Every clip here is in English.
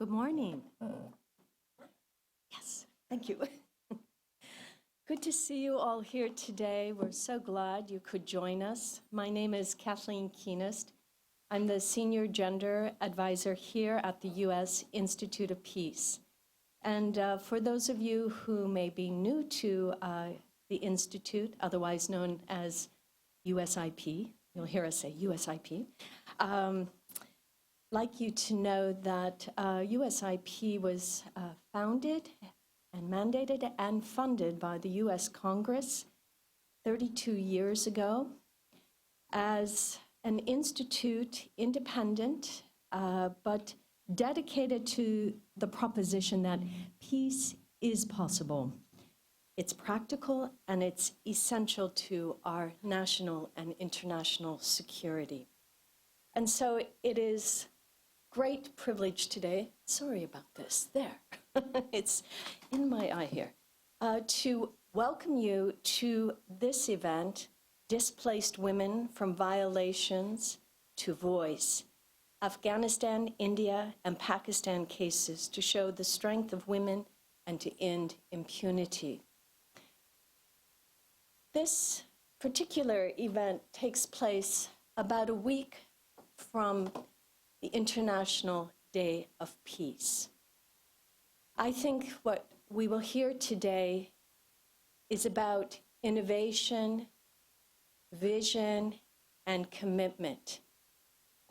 Good morning. Yes, thank you. Good to see you all here today. We're so glad you could join us. My name is Kathleen Keenest. I'm the Senior Gender Advisor here at the U.S. Institute of Peace. And for those of you who may be new to the Institute, otherwise known as USIP, you'll hear us say USIP, like you to know that USIP was founded and mandated and funded by the U.S. Congress 32 years ago as an institute, independent, but dedicated to the proposition that peace is possible. It's practical and it's essential to our national and international security. And so it is great privilege today, sorry about this, there, it's in my eye here, to welcome you to this event, Displaced Women from Violations to Voice, Afghanistan, India, and Pakistan cases to show the strength of women and to end impunity. This particular event takes place about a week from the International Day of Peace. I think what we will hear today is about innovation, vision, and commitment.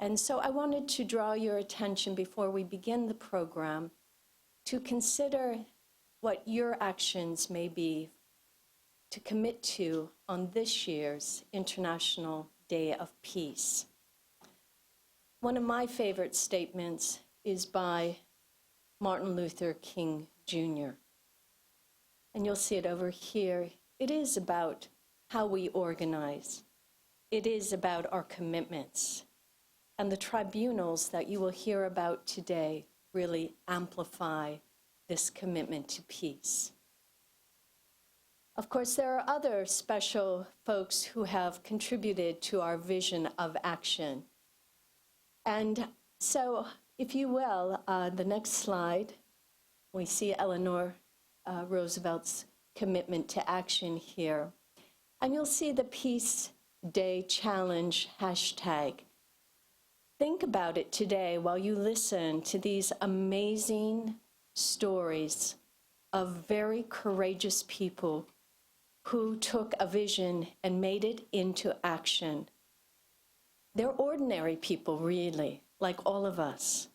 And so I wanted to draw your attention before we begin the program to consider what your actions may be to commit to on this year's International Day of Peace. One of my favorite statements is by Martin Luther King, Jr. And you'll see it over here. It is about how we organize. It is about our commitments. And the tribunals that you will hear about today really amplify this commitment to peace. Of course, there are other special folks who have contributed to our vision of action. And so, if you will, the next slide, we see Eleanor Roosevelt's commitment to action here. And you'll see the Peace Day Challenge hashtag. Think about it today while you listen to these amazing stories of very courageous people who took a vision and made it into action. They're ordinary people, really, like all of us,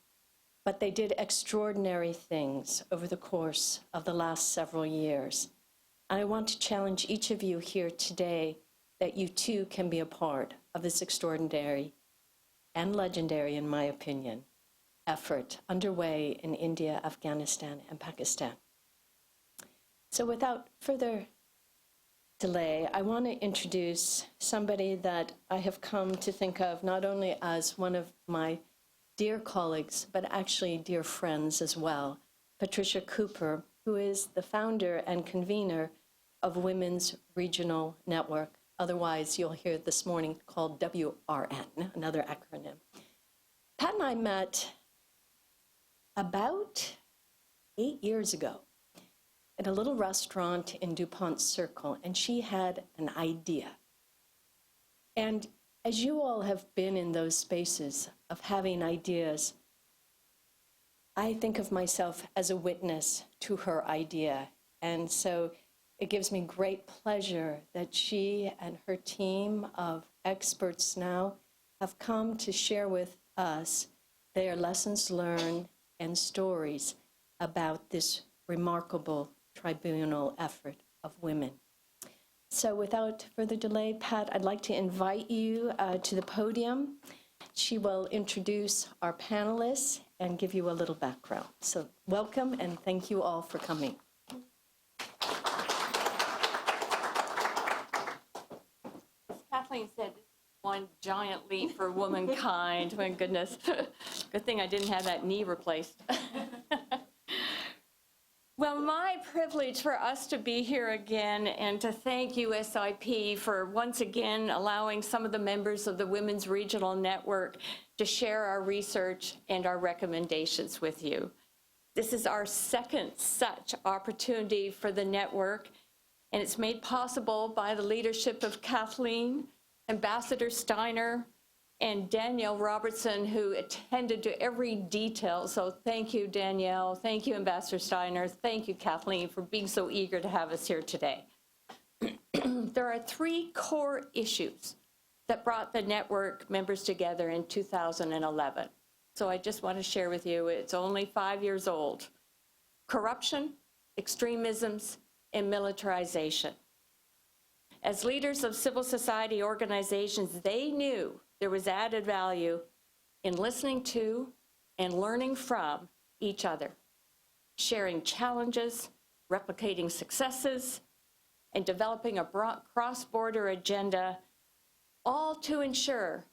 but they did extraordinary things over the course of the last several years. And I want to challenge each of you here today that you too can be a part of this extraordinary and legendary, in my opinion, effort underway in India, Afghanistan, and Pakistan. So without further delay, I want to introduce somebody that I have come to think of not only as one of my dear colleagues, but actually dear friends as well, Patricia Cooper, who is the founder and convener of Women's Regional Network, otherwise you'll hear this morning called WRN, another acronym. Pat and I met about 8 years ago at a little restaurant in DuPont Circle, and she had an idea. And as you all have been in those spaces of having ideas, I think of myself as a witness to her idea. And so it gives me great pleasure that she and her team of experts now have come to share with us their lessons learned and stories about this remarkable tribunal effort of women. So without further delay, Pat, I'd like to invite you to the podium. She will introduce our panelists and give you a little background. So welcome and thank you all for coming. As Kathleen said, this is one giant leap for womankind. My goodness. Good thing I didn't have that knee replaced. Well, my privilege for us to be here again and to thank USIP for once again allowing some of the members of the Women's Regional Network to share our research and our recommendations with you. This is our second such opportunity for the network, and it's made possible by the leadership of Kathleen, Ambassador Steiner, and Danielle Robertson, who attended to every detail. So thank you, Danielle. Thank you, Ambassador Steiner. Thank you, Kathleen, for being so eager to have us here today. There are three core issues that brought the network members together in 2011. So I just want to share with you, it's only 5 years old. Corruption, extremisms, and militarization. As leaders of civil society organizations, they knew there was added value in listening to and learning from each other, sharing challenges, replicating successes, and developing a cross-border agenda, all to ensure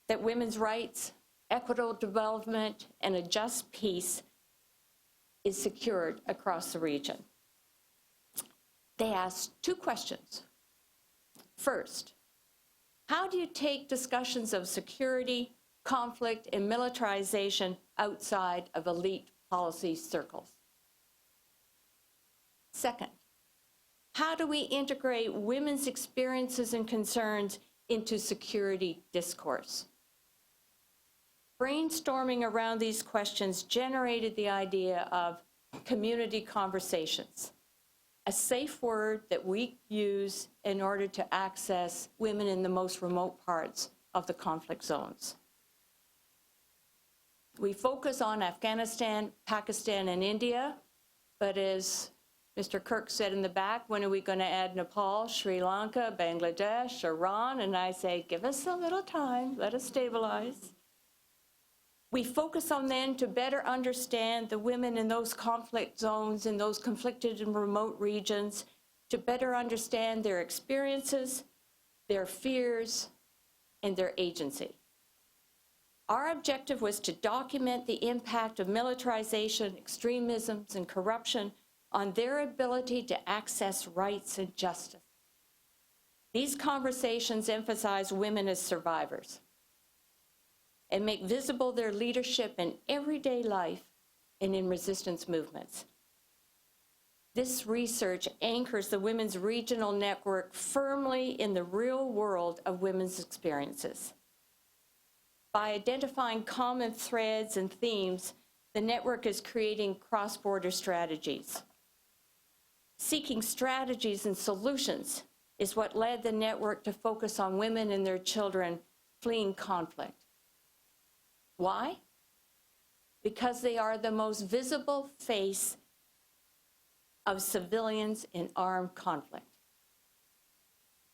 that women's rights, equitable development, and a just peace is secured across the region. They asked two questions. First, how do you take discussions of security, conflict, and militarization outside of elite policy circles? Second, how do we integrate women's experiences and concerns into security discourse? Brainstorming around these questions generated the idea of community conversations, a safe word that we use in order to access women in the most remote parts of the conflict zones. We focus on Afghanistan, Pakistan, and India, but as Mr. Kirk said in the back, when are we going to add Nepal, Sri Lanka, Bangladesh, Iran? And I say, give us a little time, let us stabilize. We focus on then to better understand the women in those conflict zones, in those conflicted and remote regions, to better understand their experiences, their fears, and their agency. Our objective was to document the impact of militarization, extremisms, and corruption on their ability to access rights and justice. These conversations emphasize women as survivors and make visible their leadership in everyday life and in resistance movements. This research anchors the Women's Regional Network firmly in the real world of women's experiences. By identifying common threads and themes, the network is creating cross-border strategies. Seeking strategies and solutions is what led the network to focus on women and their children fleeing conflict. Why? Because they are the most visible face of civilians in armed conflict.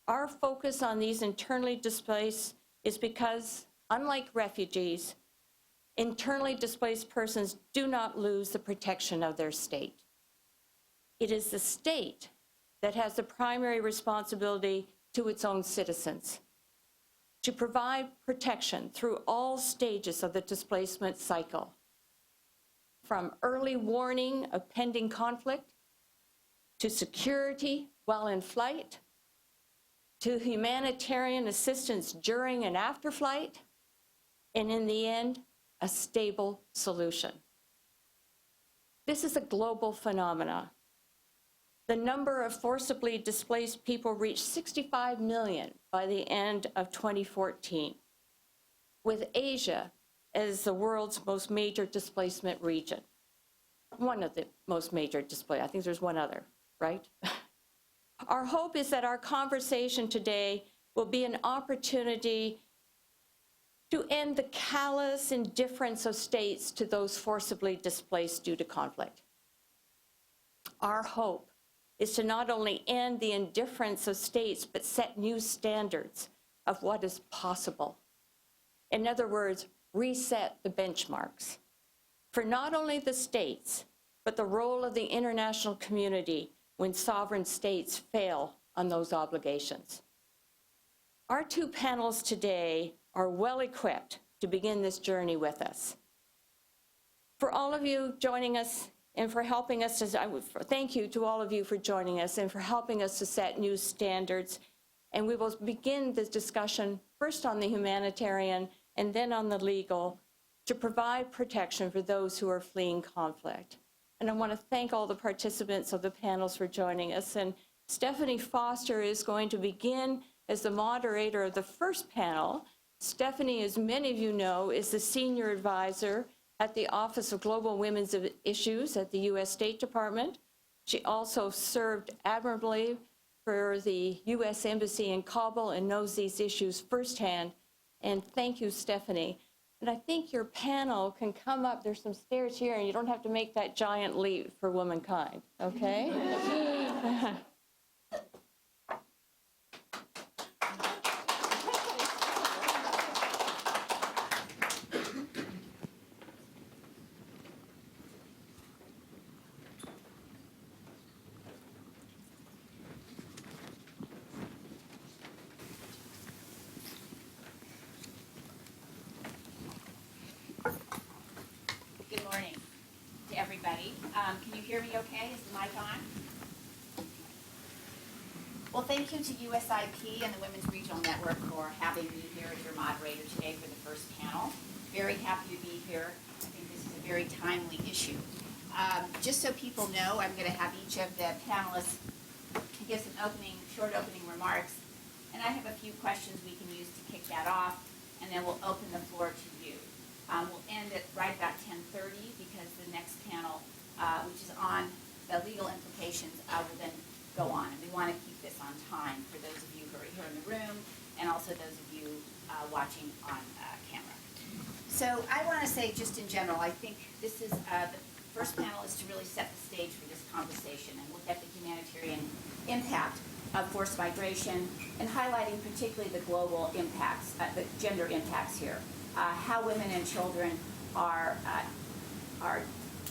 Our focus on these internally displaced is because, unlike refugees, internally displaced persons do not lose the protection of their state. It is the state that has the primary responsibility to its own citizens to provide protection through all stages of the displacement cycle, from early warning of pending conflict, to security while in flight, to humanitarian assistance during and after flight, and in the end, a stable solution. This is a global phenomenon. The number of forcibly displaced people reached 65 million by the end of 2014, with Asia as the world's most major displacement region. One of the most major displaced, I think there's one other, right? Our hope is that our conversation today will be an opportunity to end the callous indifference of states to those forcibly displaced due to conflict. Our hope is to not only end the indifference of states, but set new standards of what is possible. In other words, reset the benchmarks for not only the states, but the role of the international community when sovereign states fail on those obligations. Our two panels today are well equipped to begin this journey with us. For all of you joining us and for helping us to, thank you to all of you for joining us and for helping us to set new standards. And we will begin this discussion first on the humanitarian and then on the legal to provide protection for those who are fleeing conflict. And I want to thank all the participants of the panels for joining us. And Stephanie Foster is going to begin as the moderator of the first panel. Stephanie, as many of you know, is the senior advisor at the Office of Global Women's Issues at the U.S. State Department. She also served admirably for the U.S. Embassy in Kabul and knows these issues firsthand. And thank you, Stephanie. And I think your panel can come up. There's some stairs here, and you don't have to make that giant leap for womankind, okay? Good morning to everybody. Can you hear me okay? Is the mic on? Well, thank you to USIP and the Women's Regional Network for having me here as your moderator today for the first panel. Very happy to be here. I think this is a very timely issue. Just so people know, I'm going to have each of the panelists give some short opening remarks, and I have a few questions we can use to kick that off, and then we'll open the floor to you. We'll end at right about 10:30 because the next panel, which is on the legal implications, will then go on. And we want to keep this on time for those of you who are here in the room and also those of you watching on camera. So I want to say just in general, I think this is the first panel is to really set the stage for this conversation and look at the humanitarian impact of forced migration and highlighting particularly the global impacts, the gender impacts here. How women and children are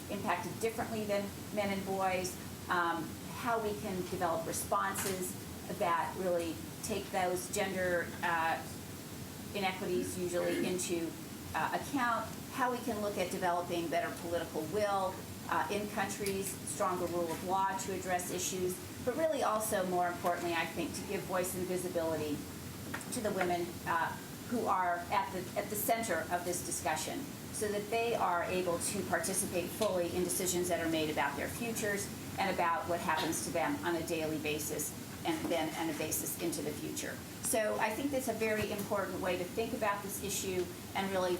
impacted differently than men and boys, how we can develop responses that really take those gender inequities usually into account, how we can look at developing better political will in countries, stronger rule of law to address issues, but really also, more importantly, I think, to give voice and visibility to the women who are at the center of this discussion so that they are able to participate fully in decisions that are made about their futures and about what happens to them on a daily basis and then on a basis into the future. So I think that's a very important way to think about this issue, and really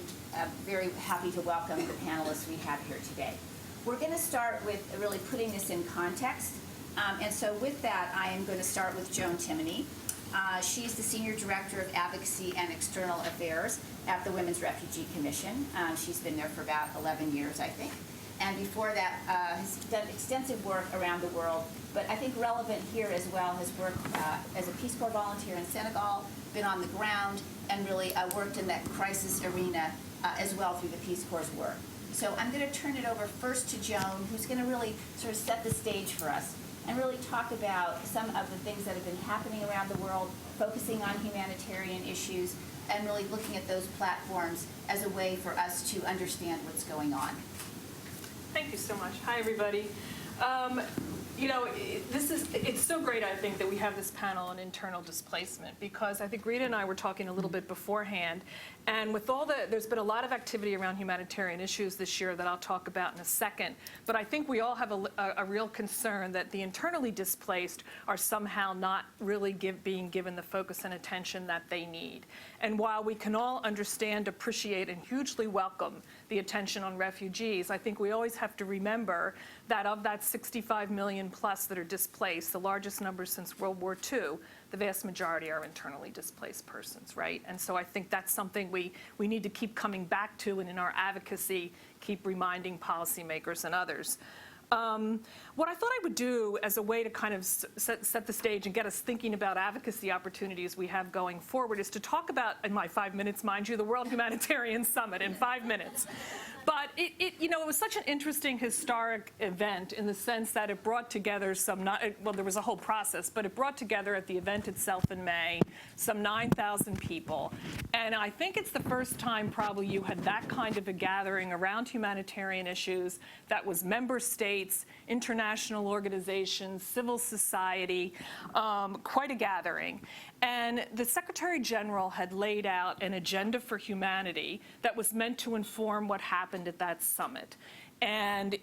very happy to welcome the panelists we have here today. We're going to start with really putting this in context. And so with that, I am going to start with Joan Timoney. She's the Senior Director of Advocacy and External Affairs at the Women's Refugee Commission. She's been there for about 11 years, I think. And before that, has done extensive work around the world, but I think relevant here as well, has worked as a Peace Corps volunteer in Senegal, been on the ground, and really worked in that crisis arena as well through the Peace Corps' work. So I'm going to turn it over first to Joan, who's going to really sort of set the stage for us and really talk about some of the things that have been happening around the world, focusing on humanitarian issues, and really looking at those platforms as a way for us to understand what's going on. Thank you so much. Hi, everybody. It's so great, I think, that we have this panel on internal displacement, because I think Rita and I were talking a little bit beforehand, and with there's been a lot of activity around humanitarian issues this year that I'll talk about in a second, but I think we all have a real concern that the internally displaced are somehow not really being given the focus and attention that they need. And while we can all understand, appreciate, and hugely welcome the attention on refugees, I think we always have to remember that of that 65 million plus that are displaced, the largest number since World War II, the vast majority are internally displaced persons, right? And so I think that's something we need to keep coming back to, and in our advocacy, keep reminding policymakers and others. What I thought I would do as a way to kind of set the stage and get us thinking about advocacy opportunities we have going forward is to talk about, in my 5 minutes, mind you, the World Humanitarian Summit in 5 minutes. But it was such an interesting historic event in the sense that it brought together there was a whole process, but it brought together at the event itself in May some 9,000 people. And I think it's the first time probably you had that kind of a gathering around humanitarian issues that was member states states, international organizations, civil society, quite a gathering. And the Secretary General had laid out an agenda for humanity that was meant to inform what happened at that summit. And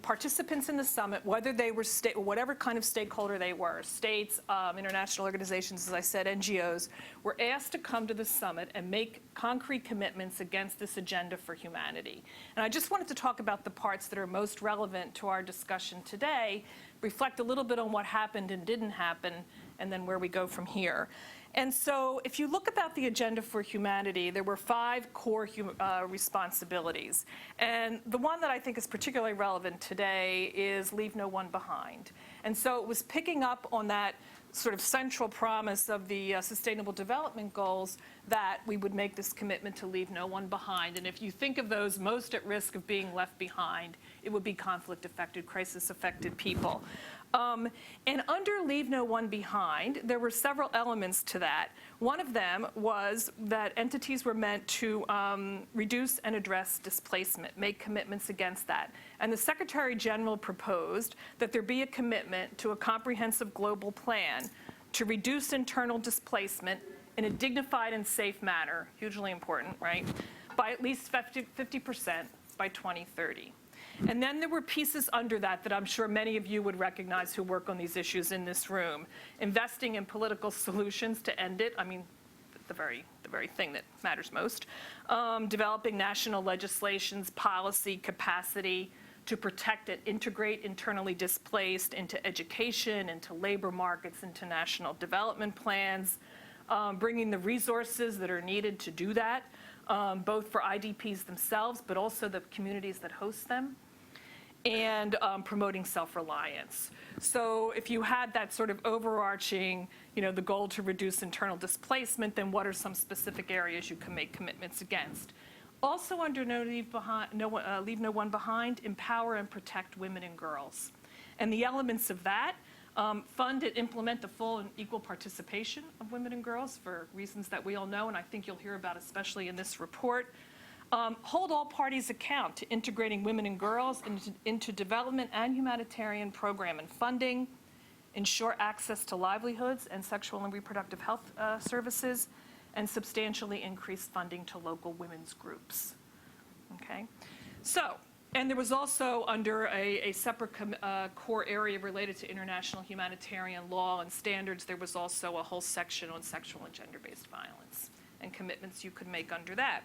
participants in the summit, whether they were whatever kind of stakeholder they were, states, international organizations, as I said, NGOs, were asked to come to the summit and make concrete commitments against this agenda for humanity. And I just wanted to talk about the parts that are most relevant to our discussion today, reflect a little bit on what happened and didn't happen, and then where we go from here. And so if you look about the agenda for humanity, there were 5 core responsibilities. And the one that I think is particularly relevant today is leave no one behind. And so it was picking up on that sort of central promise of the Sustainable Development Goals that we would make this commitment to leave no one behind. And if you think of those most at risk of being left behind, it would be conflict-affected, crisis-affected people. And under Leave No One Behind, there were several elements to that. One of them was that entities were meant to reduce and address displacement, make commitments against that. And the Secretary General proposed that there be a commitment to a comprehensive global plan to reduce internal displacement in a dignified and safe manner, hugely important, right, by at least 50% by 2030. And then there were pieces under that that I'm sure many of you would recognize who work on these issues in this room. Investing in political solutions to end it, I mean, the very thing that matters most. Developing national legislations, policy, capacity to protect and integrate internally displaced into education, into labor markets, into national development plans. Bringing the resources that are needed to do that, both for IDPs themselves, but also the communities that host them. And promoting self-reliance. So if you had that sort of overarching, the goal to reduce internal displacement, then what are some specific areas you can make commitments against? Also under Leave No One Behind, empower and protect women and girls. And the elements of that, fund and implement the full and equal participation of women and girls for reasons that we all know, and I think you'll hear about especially in this report. Hold all parties account to integrating women and girls into development and humanitarian program and funding, ensure access to livelihoods and sexual and reproductive health services, and substantially increase funding to local women's groups. Okay, so, and there was also under a separate core area related to international humanitarian law and standards, there was also a whole section on sexual and gender-based violence and commitments you could make under that.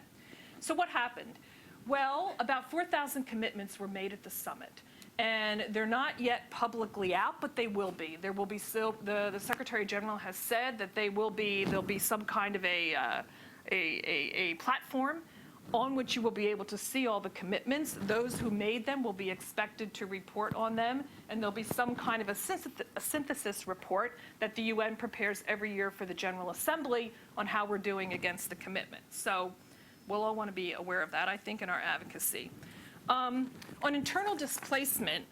So what happened? Well, about 4,000 commitments were made at the summit. And they're not yet publicly out, but they will be. There will be still, the Secretary General has said that there'll be some kind of a platform on which you will be able to see all the commitments. Those who made them will be expected to report on them, and there'll be some kind of a synthesis report that the UN prepares every year for the General Assembly on how we're doing against the commitment. So we'll all want to be aware of that, I think, in our advocacy. On internal displacement,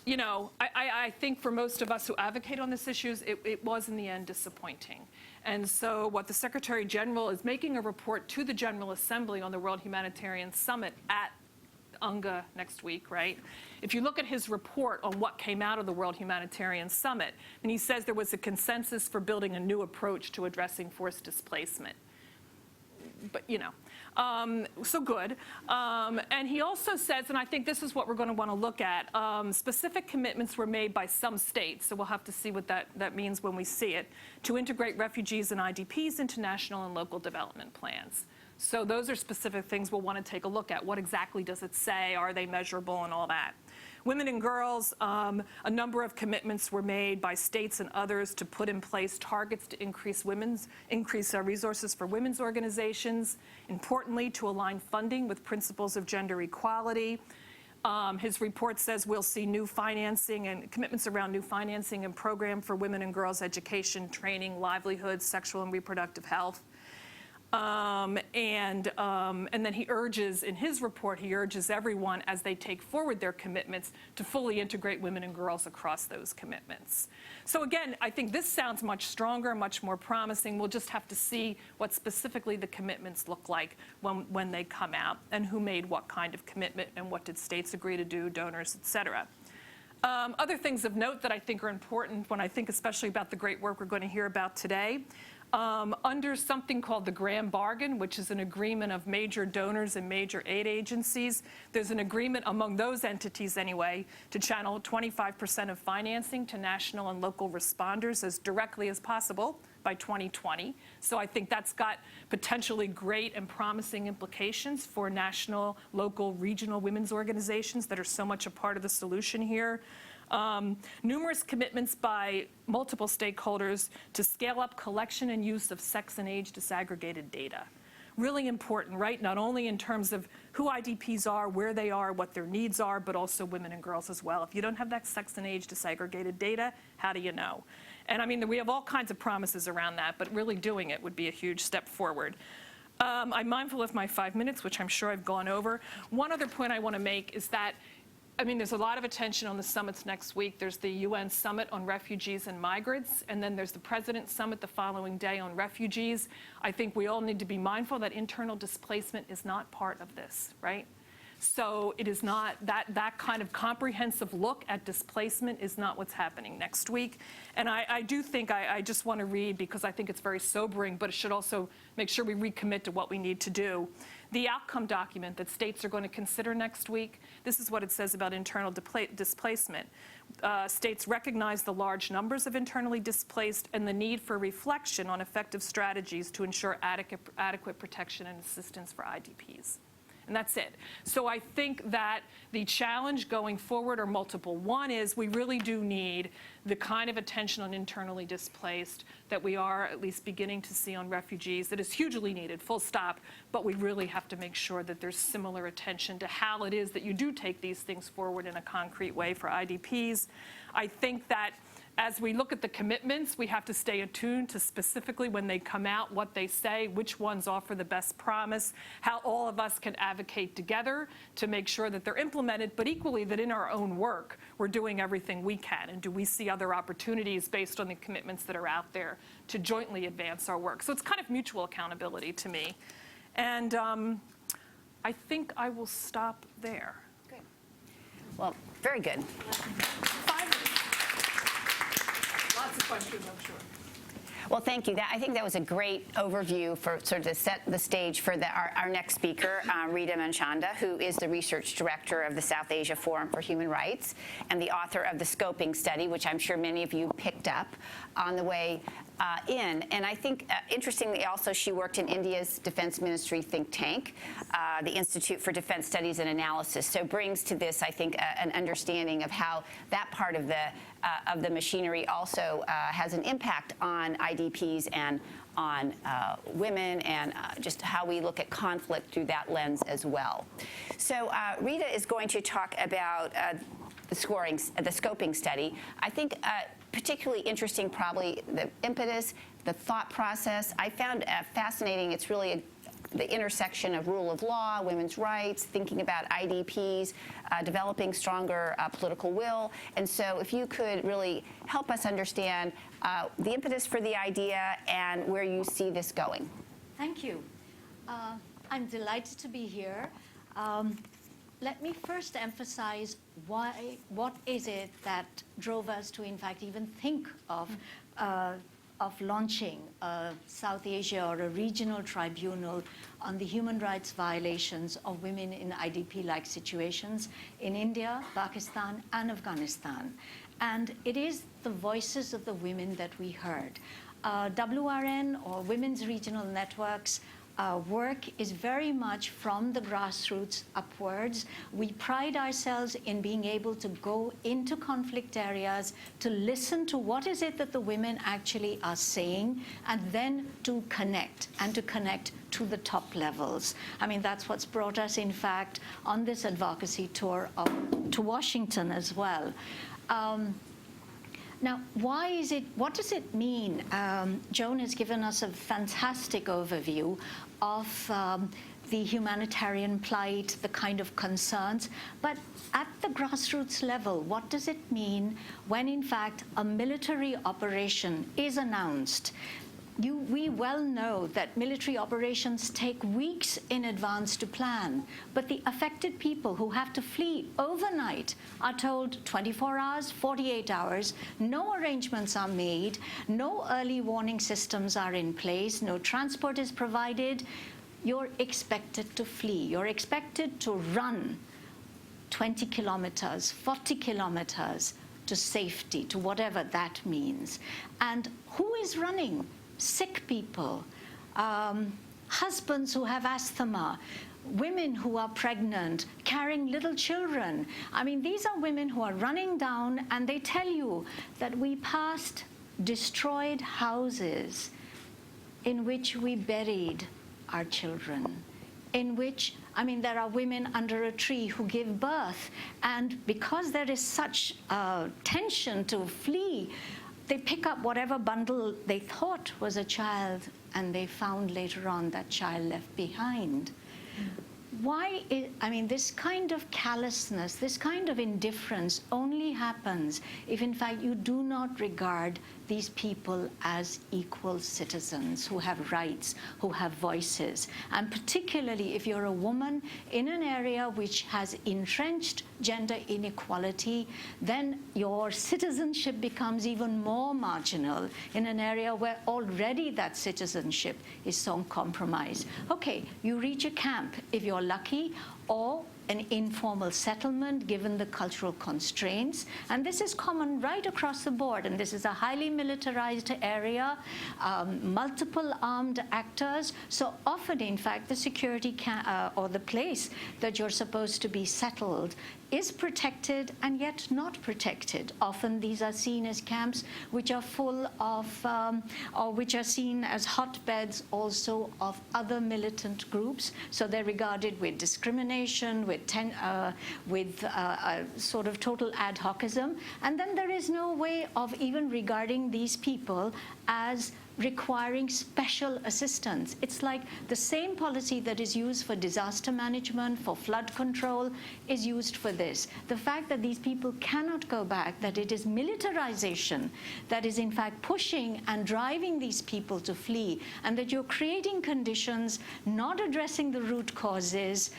I think for most of us who advocate on this issues, it was in the end disappointing. And so what the Secretary General is making a report to the General Assembly on the World Humanitarian Summit at UNGA next week, right? If you look at his report on what came out of the World Humanitarian Summit, and he says there was a consensus for building a new approach to addressing forced displacement. But, so good. And he also says, and I think this is what we're going to want to look at, specific commitments were made by some states, so we'll have to see what that means when we see it, to integrate refugees and IDPs into national and local development plans. So those are specific things we'll want to take a look at. What exactly does it say? Are they measurable and all that? Women and girls, a number of commitments were made by states and others to put in place targets to increase resources for women's organizations. Importantly, to align funding with principles of gender equality. His report says we'll see new financing and commitments around new financing and program for women and girls' education, training, livelihoods, sexual and reproductive health. And then he urges, in his report, he urges everyone as they take forward their commitments to fully integrate women and girls across those commitments. So again, I think this sounds much stronger, much more promising. We'll just have to see what specifically the commitments look like when they come out, and who made what kind of commitment, and what did states agree to do, donors, et cetera. Other things of note that I think are important when I think especially about the great work we're going to hear about today. Under something called the Graham Bargain, which is an agreement of major donors and major aid agencies, there's an agreement among those entities anyway to channel 25% of financing to national and local responders as directly as possible by 2020. So I think that's got potentially great and promising implications for national, local, regional women's organizations that are so much a part of the solution here. Numerous commitments by multiple stakeholders to scale up collection and use of sex and age disaggregated data. Really important, right? Not only in terms of who IDPs are, where they are, what their needs are, but also women and girls as well. If you don't have that sex and age disaggregated data, how do you know? And I mean, we have all kinds of promises around that, but really doing it would be a huge step forward. I'm mindful of my 5 minutes, which I'm sure I've gone over. One other point I want to make is that I mean, there's a lot of attention on the summits next week. There's the UN Summit on Refugees and Migrants, and then there's the President's Summit the following day on refugees. I think we all need to be mindful that internal displacement is not part of this, right? So it is not, that kind of comprehensive look at displacement is not what's happening next week. And I do think, I just want to read, because I think it's very sobering, but it should also make sure we recommit to what we need to do. The outcome document that states are going to consider next week, this is what it says about internal displacement. States recognize the large numbers of internally displaced and the need for reflection on effective strategies to ensure adequate protection and assistance for IDPs. And that's it. So I think that the challenge going forward are multiple. One is we really do need the kind of attention on internally displaced that we are at least beginning to see on refugees that is hugely needed, full stop. But we really have to make sure that there's similar attention to how it is that you do take these things forward in a concrete way for IDPs. I think that as we look at the commitments, we have to stay attuned to specifically when they come out, what they say, which ones offer the best promise, how all of us can advocate together to make sure that they're implemented, but equally that in our own work, we're doing everything we can. And do we see other opportunities based on the commitments that are out there to jointly advance our work? So it's kind of mutual accountability to me. And I think I will stop there. Good. Well, very good. Lots of questions, I'm sure. Well, thank you. I think that was a great overview for sort of to set the stage for our next speaker, Rita Manchanda, who is the research director of the South Asia Forum for Human Rights and the author of the scoping study, which I'm sure many of you picked up on the way in. And I think, interestingly, also she worked in India's Defense Ministry think tank, the Institute for Defense Studies and Analysis, so brings to this, I think, an understanding of how that part of the machinery also has an impact on IDPs and on women, and just how we look at conflict through that lens as well. So Rita is going to talk about the scoping study. I think particularly interesting, probably the impetus, the thought process. I found fascinating. It's really the intersection of rule of law, women's rights, thinking about IDPs, developing stronger political will. And so if you could really help us understand the impetus for the idea and where you see this going. Thank you. I'm delighted to be here. Let me first emphasize what is it that drove us to, in fact, even think of launching a South Asia or a regional tribunal on the human rights violations of women in IDP-like situations in India, Pakistan, and Afghanistan. And it is the voices of the women that we heard. WRN, or Women's Regional Networks, work is very much from the grassroots upwards. We pride ourselves in being able to go into conflict areas, to listen to what is it that the women actually are saying, and then to connect, and to connect to the top levels. I mean, that's what's brought us, in fact, on this advocacy tour to Washington as well. Now, why is it, what does it mean? Joan has given us a fantastic overview of the humanitarian plight, the kind of concerns, but at the grassroots level, what does it mean when, in fact, a military operation is announced? We well know that military operations take weeks in advance to plan, but the affected people who have to flee overnight are told 24 hours, 48 hours, no arrangements are made, no early warning systems are in place, no transport is provided. You're expected to flee. You're expected to run 20 kilometers, 40 kilometers to safety, to whatever that means. And who is running? Sick people, husbands who have asthma, women who are pregnant, carrying little children. I mean, these are women who are running down, and they tell you that we passed destroyed houses in which we buried our children, in which, I mean, there are women under a tree who give birth, and because there is such tension to flee, they pick up whatever bundle they thought was a child, and they found later on that child left behind. Why I mean, this kind of callousness, this kind of indifference only happens if, in fact, you do not regard these people as equal citizens who have rights, who have voices. And particularly if you're a woman in an area which has entrenched gender inequality, then your citizenship becomes even more marginal in an area where already that citizenship is so compromised. Okay, you reach a camp if you're lucky, or an informal settlement given the cultural constraints. And this is common right across the board. And this is a highly militarized area, multiple armed actors. So often, in fact, the security or the place that you're supposed to be settled is protected and yet not protected. Often these are seen as camps which are full of, or which are seen as hotbeds also of other militant groups. So they're regarded with discrimination, with sort of total ad hocism. And then there is no way of even regarding these people as requiring special assistance. It's like the same policy that is used for disaster management, for flood control, is used for this. The fact that these people cannot go back, that it is militarization that is in fact pushing and driving these people to flee, and that you're creating conditions, not addressing the root causes,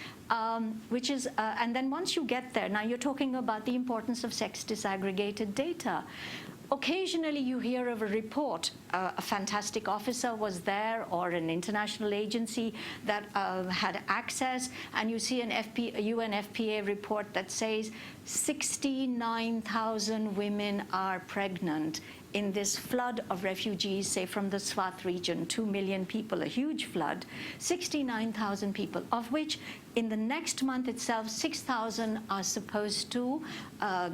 which is, and then once you get there, now you're talking about the importance of sex disaggregated data. Occasionally you hear of a report, a fantastic officer was there, or an international agency that had access, and you see a UNFPA report that says 69,000 women are pregnant in this flood of refugees, say from the Swat region, 2 million people, a huge flood, 69,000 people, of which in the next month itself, 6,000 are supposed to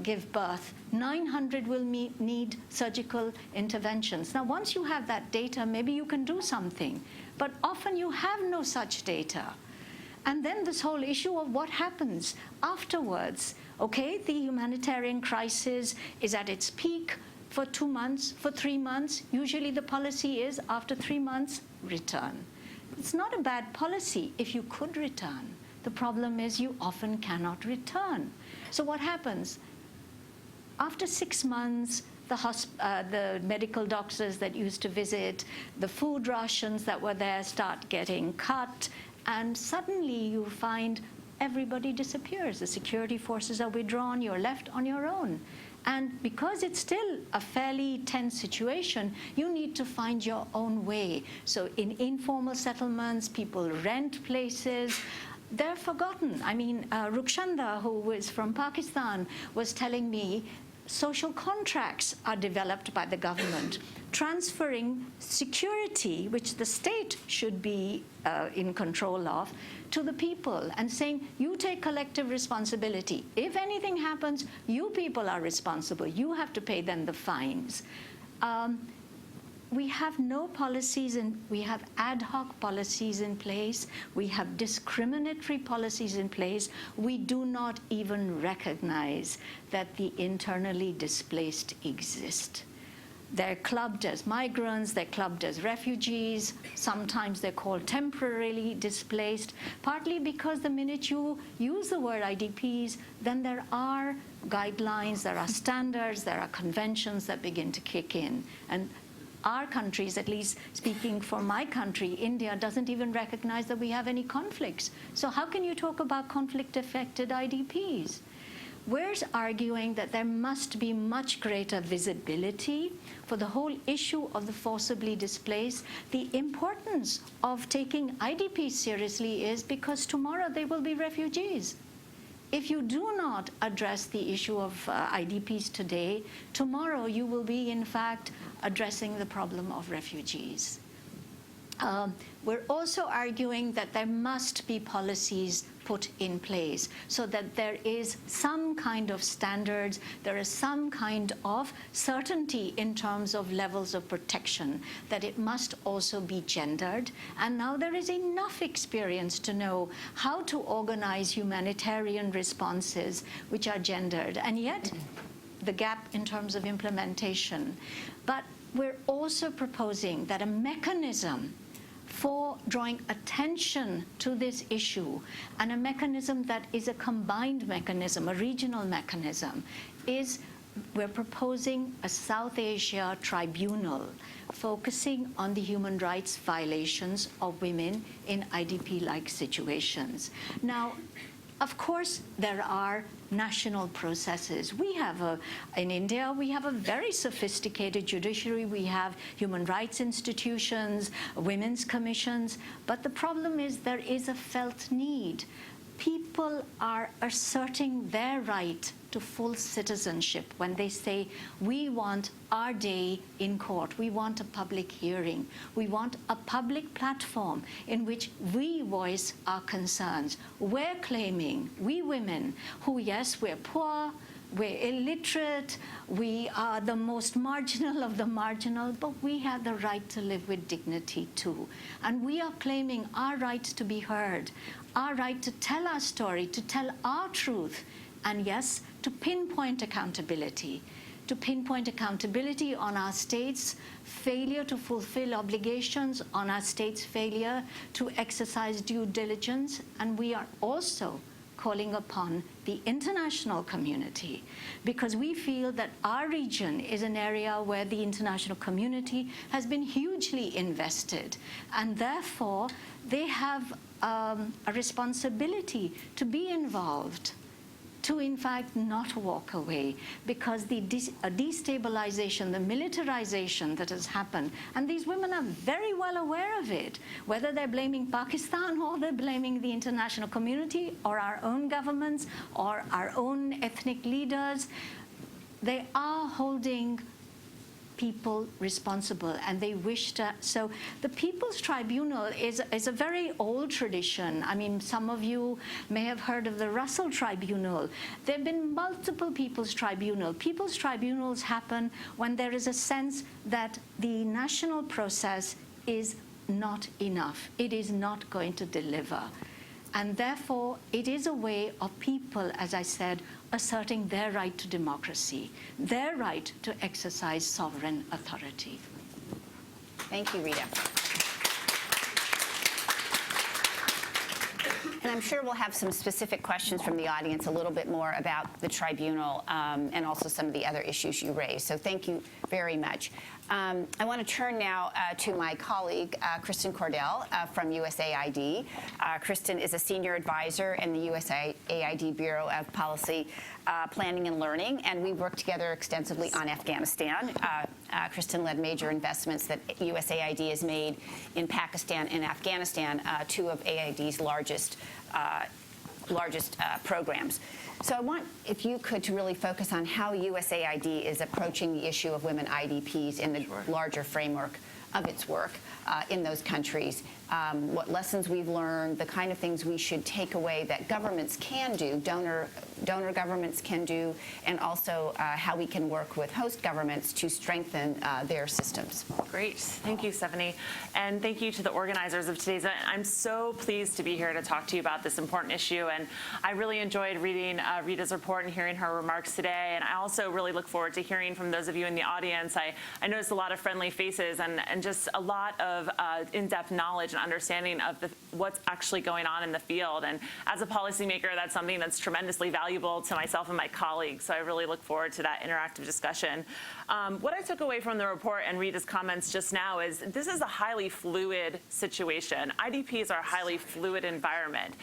give birth. 900 will need surgical interventions. Now, once you have that data, maybe you can do something, but often you have no such data. And then this whole issue of what happens afterwards. Okay, the humanitarian crisis is at its peak for 2 months, for 3 months. Usually the policy is after 3 months, return. It's not a bad policy if you could return. The problem is you often cannot return. So what happens? After 6 months, the medical doctors that used to visit, the food rations that were there start getting cut, and suddenly you find everybody disappears. The security forces are withdrawn, you're left on your own. And because it's still a fairly tense situation, you need to find your own way. So in informal settlements, people rent places. They're forgotten. I mean, Rukshanda, who was from Pakistan, was telling me social contracts are developed by the government, transferring security, which the state should be in control of, to the people, and saying, you take collective responsibility. If anything happens, you people are responsible. You have to pay them the fines. we have no policies, and we have ad hoc policies in place. We have discriminatory policies in place. We do not even recognize that the internally displaced exist. They're clubbed as migrants, they're clubbed as refugees, sometimes they're called temporarily displaced, partly because the minute you use the word IDPs, then there are guidelines, there are standards, there are conventions that begin to kick in. And our countries, at least speaking for my country, India, doesn't even recognize that we have any conflicts. So how can you talk about conflict-affected IDPs? We're arguing that there must be much greater visibility for the whole issue of the forcibly displaced. The importance of taking IDPs seriously is because tomorrow they will be refugees. If you do not address the issue of IDPs today, tomorrow you will be, in fact, addressing the problem of refugees. We're also arguing that there must be policies put in place so that there is some kind of standards, there is some kind of certainty in terms of levels of protection, that it must also be gendered. And now there is enough experience to know how to organize humanitarian responses which are gendered, and yet the gap in terms of implementation. But we're also proposing that a mechanism for drawing attention to this issue, and a mechanism that is a combined mechanism, a regional mechanism, is we're proposing a South Asia tribunal focusing on the human rights violations of women in IDP-like situations. Now, of course, there are national processes. We have in India, we have a very sophisticated judiciary. We have human rights institutions, women's commissions. But the problem is there is a felt need. People are asserting their right to full citizenship when they say, we want our day in court. We want a public hearing. We want a public platform in which we voice our concerns. We're claiming, we women, who, yes, we're poor, we're illiterate, we are the most marginal of the marginal, but we have the right to live with dignity too. And we are claiming our right to be heard, our right to tell our story, to tell our truth, and yes, to pinpoint accountability on our states' failure to fulfill obligations, on our states' failure to exercise due diligence. And we are also calling upon the international community, because we feel that our region is an area where the international community has been hugely invested, and therefore they have a responsibility to be involved, to in fact not walk away, because the destabilization, the militarization that has happened, and these women are very well aware of it, whether they're blaming Pakistan or they're blaming the international community or our own governments or our own ethnic leaders, they are holding people responsible, and they wish to. So the People's Tribunal is a very old tradition. I mean, some of you may have heard of the Russell Tribunal. There have been multiple People's Tribunal. People's Tribunals happen when there is a sense that the national process is not enough. It is not going to deliver. And therefore, it is a way of people, as I said, asserting their right to democracy, their right to exercise sovereign authority. Thank you, Rita. And I'm sure we'll have some specific questions from the audience a little bit more about the tribunal and also some of the other issues you raised. So thank you very much. I want to turn now to my colleague, Kristen Cordell from USAID. Kristen is a senior advisor in the USAID Bureau of Policy Planning and Learning, and we worked together extensively on Afghanistan. Kristen led major investments that USAID has made in Pakistan and Afghanistan, two of AID's largest programs. So I want, if you could, to really focus on how USAID is approaching the issue of women IDPs in the larger framework of its work in those countries, what lessons we've learned, the kind of things we should take away that governments can do, donor governments can do, and also how we can work with host governments to strengthen their systems. Great. Thank you, Stephanie. And thank you to the organizers of today's event. I'm so pleased to be here to talk to you about this important issue. And I really enjoyed reading Rita's report and hearing her remarks today. And I also really look forward to hearing from those of you in the audience. I noticed a lot of friendly faces and just a lot of in-depth knowledge and understanding of what's actually going on in the field. And as a policymaker, that's something that's tremendously valuable to myself and my colleagues. So I really look forward to that interactive discussion. What I took away from the report and Rita's comments just now is this is a highly fluid situation. IDPs are a highly fluid environment,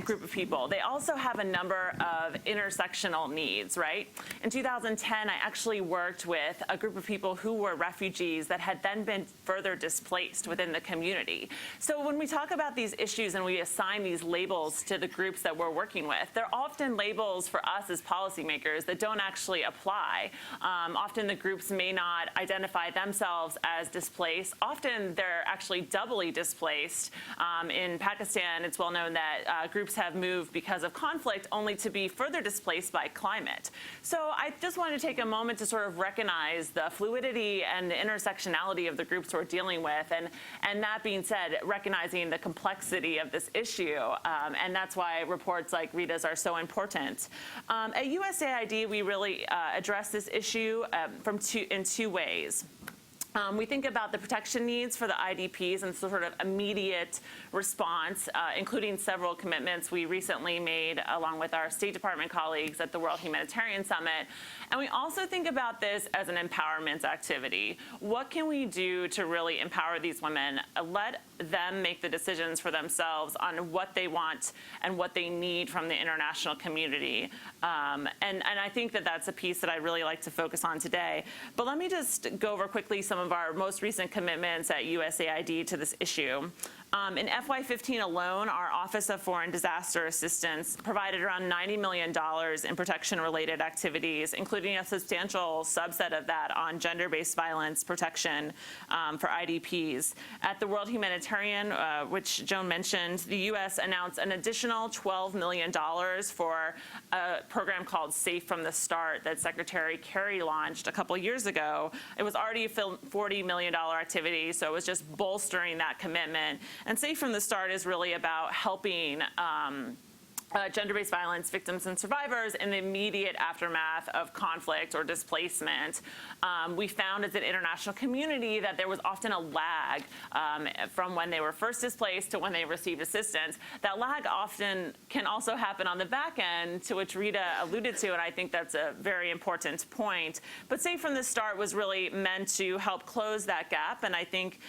group of people. They also have a number of intersectional needs, right? In 2010, I actually worked with a group of people who were refugees that had then been further displaced within the community. So when we talk about these issues and we assign these labels to the groups that we're working with, they're often labels for us as policymakers that don't actually apply. Often the groups may not identify themselves as displaced. Often they're actually doubly displaced. In Pakistan, it's well known that groups have moved because of conflict only to be further displaced by climate. So I just wanted to take a moment to sort of recognize the fluidity and the intersectionality of the groups we're dealing with. And that being said, recognizing the complexity of this issue. And that's why reports like Rita's are so important. At USAID, we really address this issue in two ways. We think about the protection needs for the IDPs and sort of immediate response, including several commitments we recently made along with our State Department colleagues at the World Humanitarian Summit. And we also think about this as an empowerment activity. What can we do to really empower these women? Let them make the decisions for themselves on what they want and what they need from the international community. And I think that that's a piece that I really like to focus on today. But let me just go over quickly some of our most recent commitments at USAID to this issue. In FY15 alone, our Office of Foreign Disaster Assistance provided around $90 million in protection-related activities, including a substantial subset of that on gender-based violence protection for IDPs. At the World Humanitarian, which Joan mentioned, the U.S. announced an additional $12 million for a program called Safe from the Start that Secretary Kerry launched a couple years ago. It was already a $40 million activity, so it was just bolstering that commitment. And Safe from the Start is really about helping gender-based violence victims and survivors in the immediate aftermath of conflict or displacement. We found as an international community that there was often a lag from when they were first displaced to when they received assistance. That lag often can also happen on the back end, to which Rita alluded to, and I think that's a very important point. But Safe from the Start was really meant to help close that gap, and I think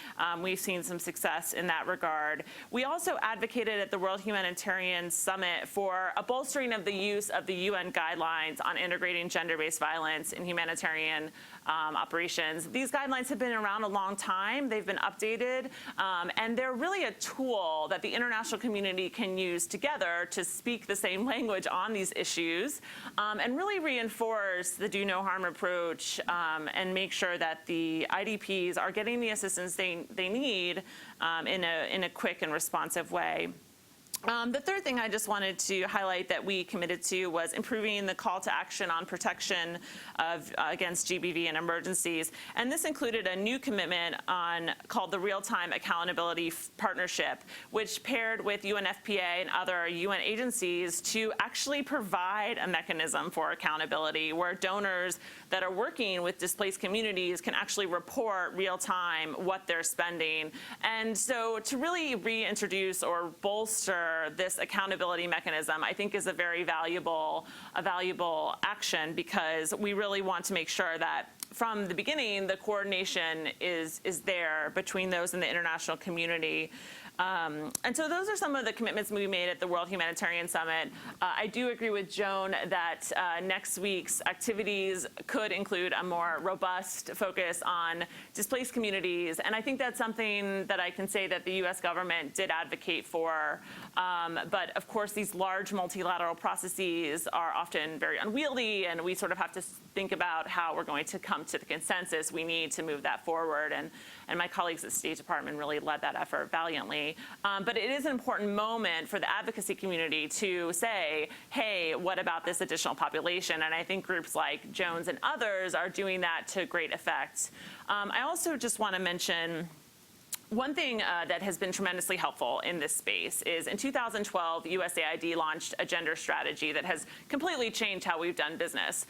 we've seen some success in that regard. We also advocated at the World Humanitarian Summit for a bolstering of the use of the UN guidelines on integrating gender-based violence in humanitarian operations. These guidelines have been around a long time. They've been updated, and they're really a tool that the international community can use together to speak the same language on these issues and really reinforce the do no harm approach and make sure that the IDPs are getting the assistance they need in a quick and responsive way. The third thing I just wanted to highlight that we committed to was improving the call to action on protection against GBV and emergencies. And this included a new commitment called the Real-Time Accountability Partnership, which paired with UNFPA and other UN agencies to actually provide a mechanism for accountability where donors that are working with displaced communities can actually report real-time what they're spending. And so to really reintroduce or bolster this accountability mechanism, I think is a very valuable action, because we really want to make sure that from the beginning the coordination is there between those in the international community. And so those are some of the commitments we made at the World Humanitarian Summit. I do agree with Joan that next week's activities could include a more robust focus on displaced communities. And I think that's something that I can say that the U.S. government did advocate for. But of course, these large multilateral processes are often very unwieldy, and we sort of have to think about how we're going to come to the consensus we need to move that forward. And my colleagues at the State Department really led that effort valiantly. But it is an important moment for the advocacy community to say, hey, what about this additional population? And I think groups like Jones and others are doing that to great effect. I also just want to mention one thing that has been tremendously helpful in this space is in 2012, USAID launched a gender strategy that has completely changed how we've done business.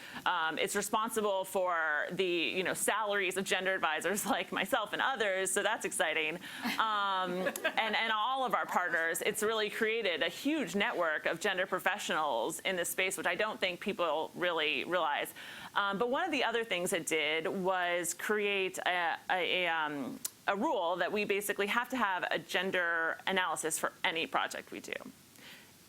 It's responsible for the salaries of gender advisors like myself and others, so that's exciting. And all of our partners, it's really created a huge network of gender professionals in this space, which I don't think people really realize. But one of the other things it did was create a rule that we basically have to have a gender analysis for any project we do.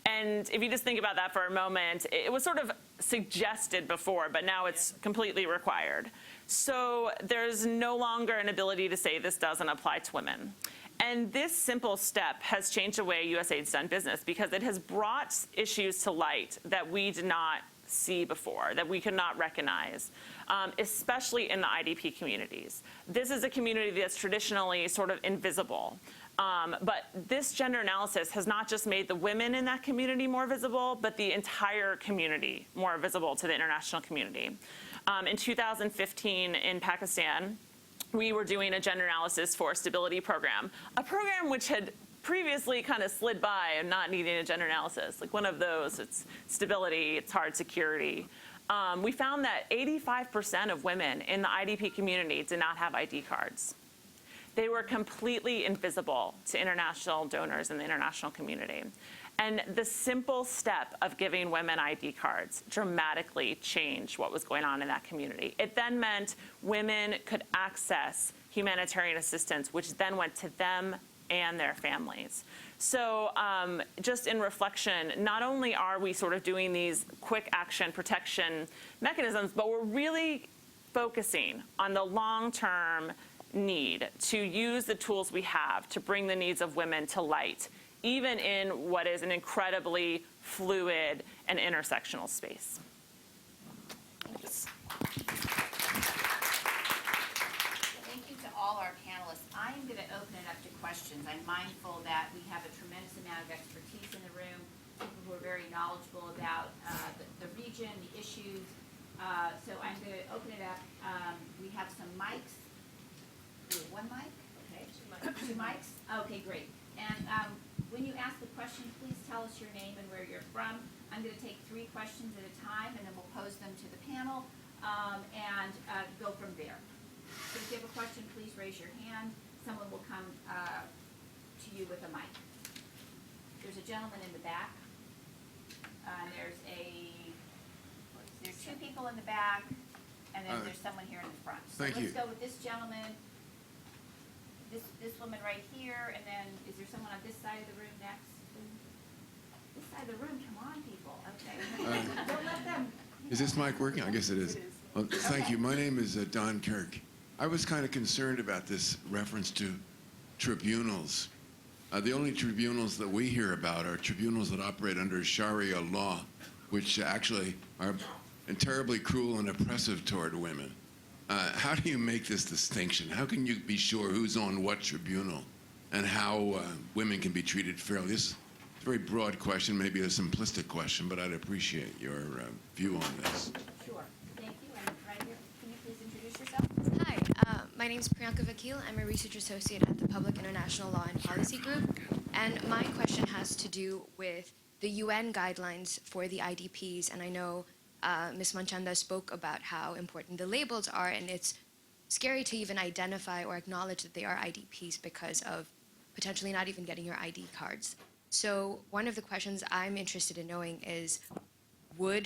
And if you just think about that for a moment, it was sort of suggested before, but now it's completely required. So there's no longer an ability to say this doesn't apply to women. And this simple step has changed the way USAID's done business because it has brought issues to light that we did not see before, that we could not recognize, especially in the IDP communities. This is a community that's traditionally sort of invisible. But this gender analysis has not just made the women in that community more visible, but the entire community more visible to the international community. In 2015 in Pakistan, we were doing a gender analysis for stability program, a program which had previously kind of slid by and not needing a gender analysis. Like one of those, it's stability, it's hard security. We found that 85% of women in the IDP community did not have ID cards. They were completely invisible to international donors in the international community. And the simple step of giving women ID cards dramatically changed what was going on in that community. It then meant women could access humanitarian assistance, which then went to them and their families. So just in reflection, not only are we sort of doing these quick action protection mechanisms, but we're really focusing on the long-term need to use the tools we have to bring the needs of women to light, even in what is an incredibly fluid and intersectional space. Thanks. Thank you to all our panelists. I am going to open it up to questions. I'm mindful that we have a tremendous amount of expertise in the room, people who are very knowledgeable about the region, the issues. So I'm going to open it up. We have some mics. One mic? Okay. Two mics? Okay, great. And when you ask the question, please tell us your name and where you're from. I'm going to take 3 questions at a time, and then we'll pose them to the panel and go from there. So if you have a question, please raise your hand. Someone will come to you with a mic. There's a gentleman in the back. There's 2 people in the back, and then there's someone here in the front. So let's go with this gentleman. This woman right here, and then is there someone on this side of the room next? This side of the room, come on, people. Okay. Don't let them. Is this mic working? I guess it is. Well, thank you. My name is Don Kirk. I was kind of concerned about this reference to tribunals. The only tribunals that we hear about are tribunals that operate under Sharia law, which actually are terribly cruel and oppressive toward women. How do you make this distinction? How can you be sure who's on what tribunal and how women can be treated fairly? This is a very broad question, maybe a simplistic question, but I'd appreciate your view on this. Sure. Thank you. And right here, can you please introduce yourself? Hi, my name is Priyanka Vakil. I'm a research associate at the Public International Law and Policy Group. And my question has to do with the UN guidelines for the IDPs. And I know Ms. Manchanda spoke about how important the labels are, and it's scary to even identify or acknowledge that they are IDPs because of potentially not even getting your ID cards. So one of the questions I'm interested in knowing is, what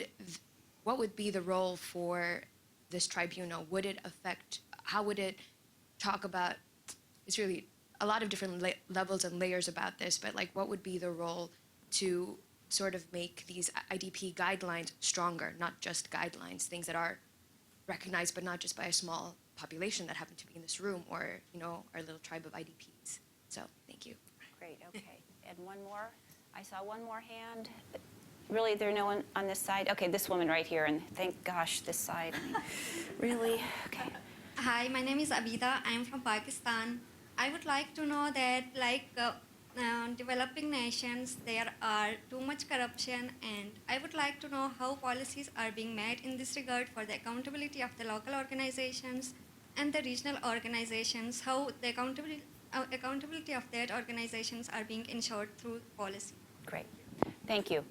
would be the role for this tribunal? Would it affect, how would it talk about, it's really a lot of different levels and layers about this, but like what would be the role to sort of make these IDP guidelines stronger, not just guidelines, things that are recognized but not just by a small population that happen to be in this room or, you know, our little tribe of IDPs. So thank you. Great, okay. And one more. I saw one more hand. Really, there's no one on this side? Okay, this woman right here, and thank gosh, this side. I mean, really? Okay. Hi, my name is Abida. I am from Pakistan. I would like to know that, like developing nations, there are too much corruption, and I would like to know how policies are being made in this regard for the accountability of the local organizations and the regional organizations, how the accountability of that organizations are being ensured through policy. Great. Thank you.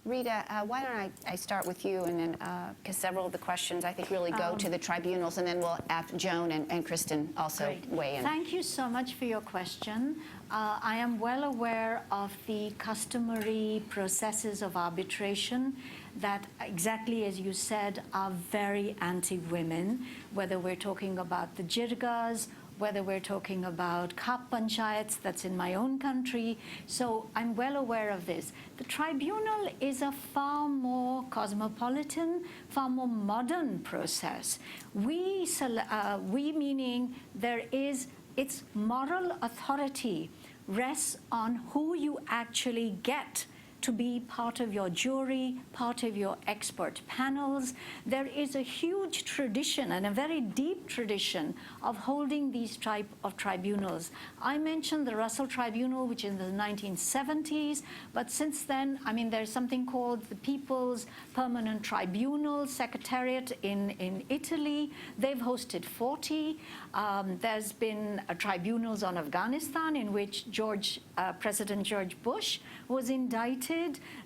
Rita, why don't I start with you, and then, because several of the questions I think really go to the tribunals, and then we'll have Joan and Kristen also Great. weigh in. Thank you so much for your question. I am well aware of the customary processes of arbitration that, exactly as you said, are very anti-women, whether we're talking about the jirgas, whether we're talking about Khap Panchayats, that's in my own country. So I'm well aware of this. The tribunal is a far more cosmopolitan, far more modern process. We meaning its moral authority rests on who you actually get to be part of your jury, part of your expert panels. There is a huge tradition and a very deep tradition of holding these type of tribunals. I mentioned the Russell Tribunal, which is in the 1970s, but since then, I mean, there's something called the People's Permanent Tribunal Secretariat in Italy. They've hosted 40. There's been tribunals on Afghanistan in which President George Bush was indicted.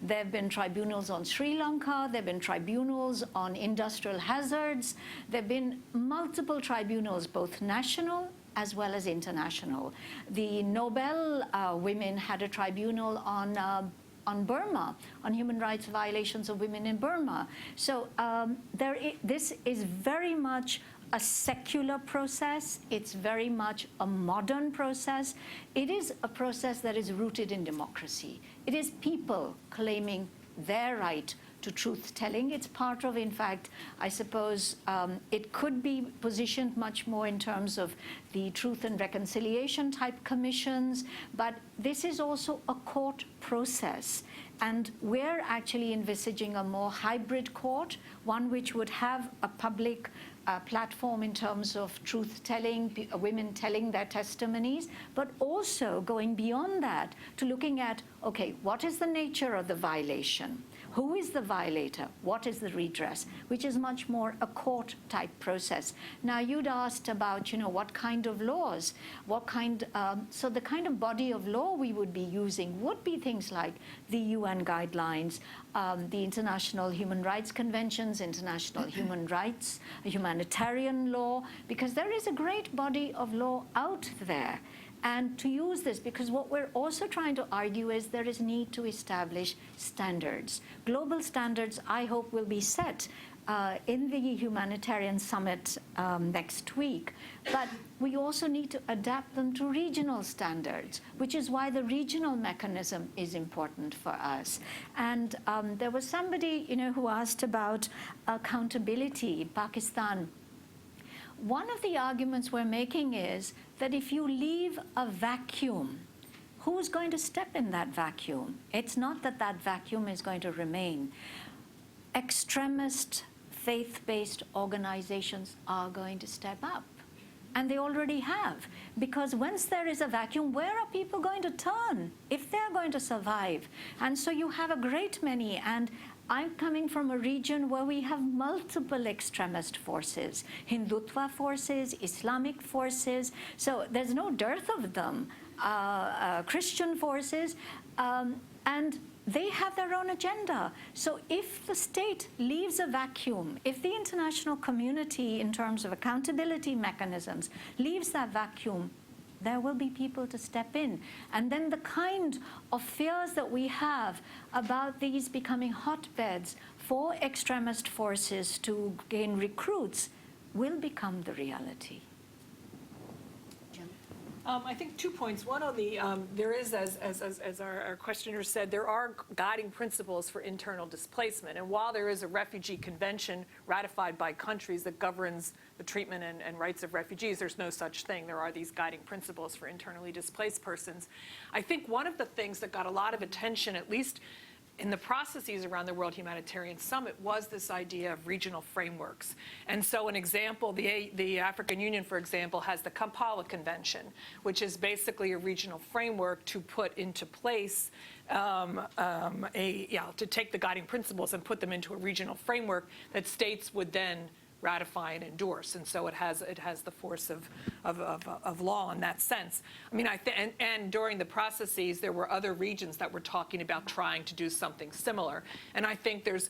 There have been tribunals on Sri Lanka. There have been tribunals on industrial hazards. There have been multiple tribunals, both national as well as international. The Nobel women had a tribunal on Burma, on human rights violations of women in Burma. So this is very much a secular process. It's very much a modern process. It is a process that is rooted in democracy. It is people claiming their right to truth-telling. It's part of, in fact, I suppose it could be positioned much more in terms of the truth and reconciliation type commissions, but this is also a court process. And we're actually envisaging a more hybrid court, one which would have a public platform in terms of truth-telling, women telling their testimonies, but also going beyond that to looking at, okay, what is the nature of the violation? Who is the violator? What is the redress? Which is much more a court-type process. Now, you'd asked about, you know, what kind of laws, so the kind of body of law we would be using would be things like the UN guidelines, the International Human Rights Conventions, international human rights, humanitarian law, because there is a great body of law out there. And to use this, because what we're also trying to argue is there is need to establish standards. Global standards, I hope, will be set in the humanitarian summit next week. But we also need to adapt them to regional standards, which is why the regional mechanism is important for us. And there was somebody, you know, who asked about accountability, Pakistan. One of the arguments we're making is that if you leave a vacuum, who's going to step in that vacuum? It's not that that vacuum is going to remain. Extremist, faith-based organizations are going to step up. And they already have. Because once there is a vacuum, where are people going to turn if they're going to survive? And so you have a great many. And I'm coming from a region where we have multiple extremist forces, Hindutva forces, Islamic forces. So there's no dearth of them, Christian forces, and they have their own agenda. So if the state leaves a vacuum, if the international community, in terms of accountability mechanisms, leaves that vacuum, there will be people to step in. And then the kind of fears that we have about these becoming hotbeds for extremist forces to gain recruits will become the reality. I think 2 points. One on the, there is, as our questioner said, there are guiding principles for internal displacement. And while there is a refugee convention ratified by countries that governs the treatment and rights of refugees, there's no such thing. There are these guiding principles for internally displaced persons. I think one of the things that got a lot of attention, at least in the processes around the World Humanitarian Summit, was this idea of regional frameworks. And so an example, the African Union, for example, has the Kampala Convention, which is basically a regional framework to put into place to take the guiding principles and put them into a regional framework that states would then ratify and endorse, and so it has the force of law in that sense. I mean, and during the processes, there were other regions that were talking about trying to do something similar. And I think there's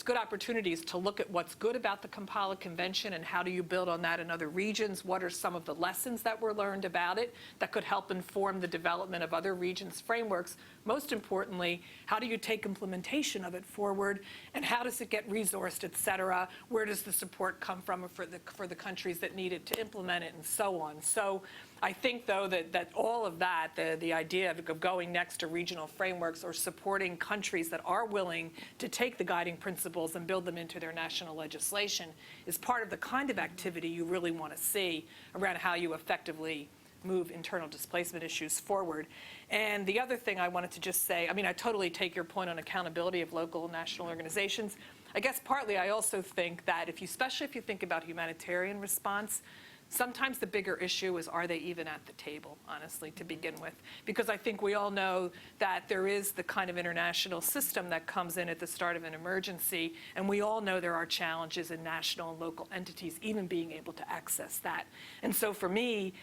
good opportunities to look at what's good about the Kampala Convention and how do you build on that in other regions. What are some of the lessons that were learned about it that could help inform the development of other regions' frameworks? Most importantly, how do you take implementation of it forward, and how does it get resourced, et cetera? Where does the support come from for the countries that need it to implement it, and so on? So I think, though, that all of that, the idea of going next to regional frameworks or supporting countries that are willing to take the guiding principles and build them into their national legislation is part of the kind of activity you really want to see around how you effectively move internal displacement issues forward. And the other thing I wanted to just say, I mean, I totally take your point on accountability of local and national organizations. I guess partly I also think that especially if you think about humanitarian response, sometimes the bigger issue is, are they even at the table, honestly, to begin with? Because I think we all know that there is the kind of international system that comes in at the start of an emergency, and we all know there are challenges in national and local entities even being able to access that. And so for me,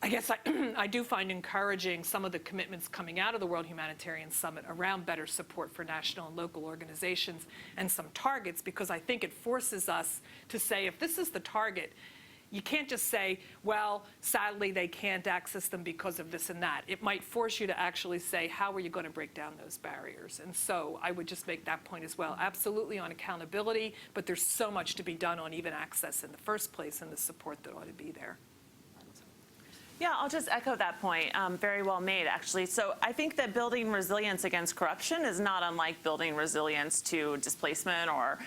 I guess I do find encouraging some of the commitments coming out of the World Humanitarian Summit around better support for national and local organizations and some targets, because I think it forces us to say, if this is the target, you can't just say, well, sadly, they can't access them because of this and that. It might force you to actually say, how are you going to break down those barriers? And so I would just make that point as well. Absolutely on accountability, but there's so much to be done on even access in the first place and the support that ought to be there. Yeah, I'll just echo that point. Very well made, actually. So I think that building resilience against corruption is not unlike building resilience to displacement or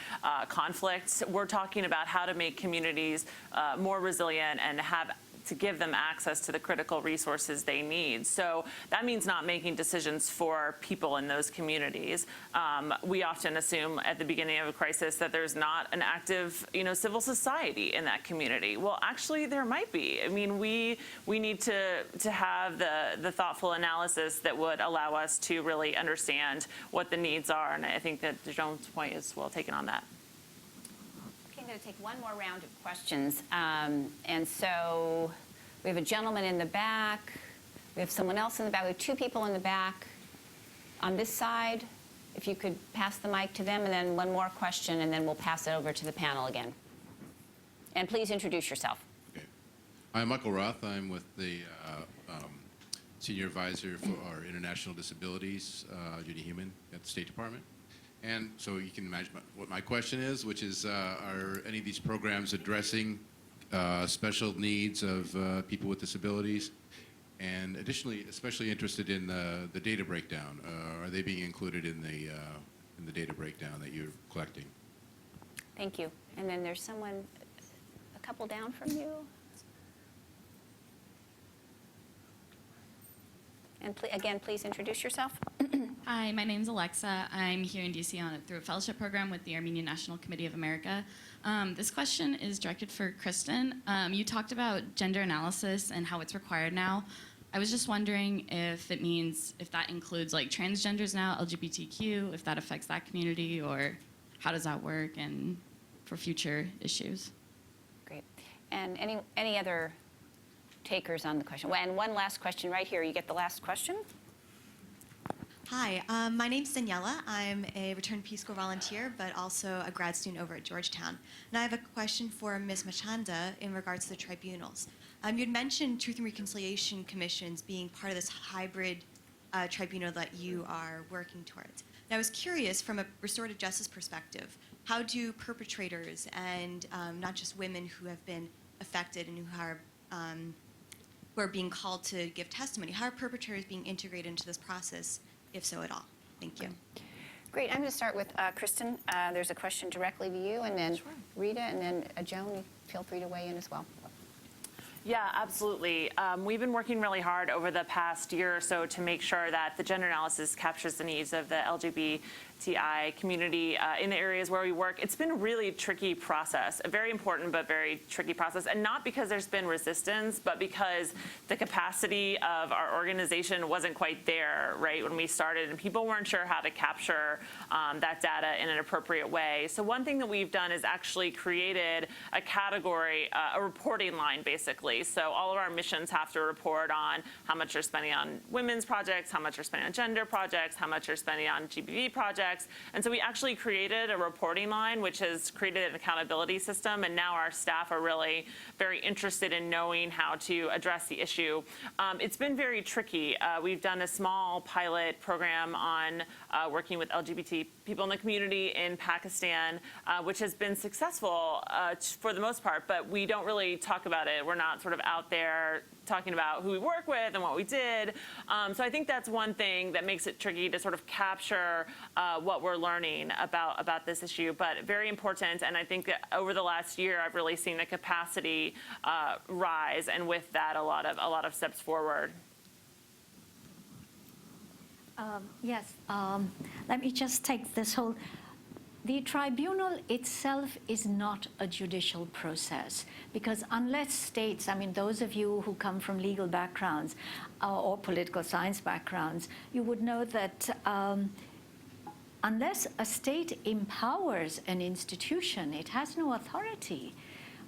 conflicts. We're talking about how to make communities more resilient and to give them access to the critical resources they need. So that means not making decisions for people in those communities. We often assume at the beginning of a crisis that there's not an active, civil society in that community. Well, actually, there might be. I mean, we need to have the thoughtful analysis that would allow us to really understand what the needs are. And I think that Joan's point is well taken on that. I'm going to take one more round of questions. And so we have a gentleman in the back. We have someone else in the back. We have two people in the back. On this side, if you could pass the mic to them, and then one more question, and then we'll pass it over to the panel again. And please introduce yourself. Okay. I'm Michael Roth. I'm with the Senior Advisor for our International Disabilities, Judy Human, at the State Department. And so you can imagine what my question is, which is, are any of these programs addressing special needs of people with disabilities? And additionally, especially interested in the data breakdown. Are they being included in the data breakdown that you're collecting? Thank you. And then there's someone, a couple down from you. And again, please introduce yourself. Hi, my name's Alexa. I'm here in DC through a fellowship program with the Armenian National Committee of America. This question is directed for Kristen. You talked about gender analysis and how it's required now. I was just wondering if that includes like transgenders now, LGBTQ, if that affects that community, or how does that work, and for future issues. Great. And any other takers on the question? And one last question right here. You get the last question. Hi, my name's Daniela. I'm a returned Peace Corps volunteer, but also a grad student over at Georgetown. And I have a question for Ms. Machanda in regards to the tribunals. You had mentioned Truth and Reconciliation Commissions being part of this hybrid tribunal that you are working towards. And I was curious, from a restorative justice perspective, how do perpetrators and not just women who have been affected and who are who are being called to give testimony? How are perpetrators being integrated into this process, if so at all? Thank you. Great. I'm going to start with Kristen. There's a question directly to you, and then Rita, and then Joan, feel free to weigh in as well. Yeah, absolutely. We've been working really hard over the past year or so to make sure that the gender analysis captures the needs of the LGBTI community in the areas where we work. It's been a really tricky process, a very important but very tricky process, and not because there's been resistance, but because the capacity of our organization wasn't quite there, right, when we started, and people weren't sure how to capture that data in an appropriate way. So one thing that we've done is actually created a category, a reporting line, basically. So all of our missions have to report on how much they're spending on women's projects, how much they're spending on gender projects, how much they're spending on GBV projects. And so we actually created a reporting line, which has created an accountability system. And now our staff are really very interested in knowing how to address the issue. It's been very tricky. We've done a small pilot program on working with LGBT people in the community in Pakistan, which has been successful for the most part, but we don't really talk about it. We're not sort of out there talking about who we work with and what we did. So I think that's one thing that makes it tricky to sort of capture what we're learning about this issue, but very important. And I think that over the last year, I've really seen the capacity rise, and with that, a lot of steps forward. Yes, let me just take this whole. The tribunal itself is not a judicial process, because unless states, I mean, those of you who come from legal backgrounds or political science backgrounds, you would know that unless a state empowers an institution, it has no authority,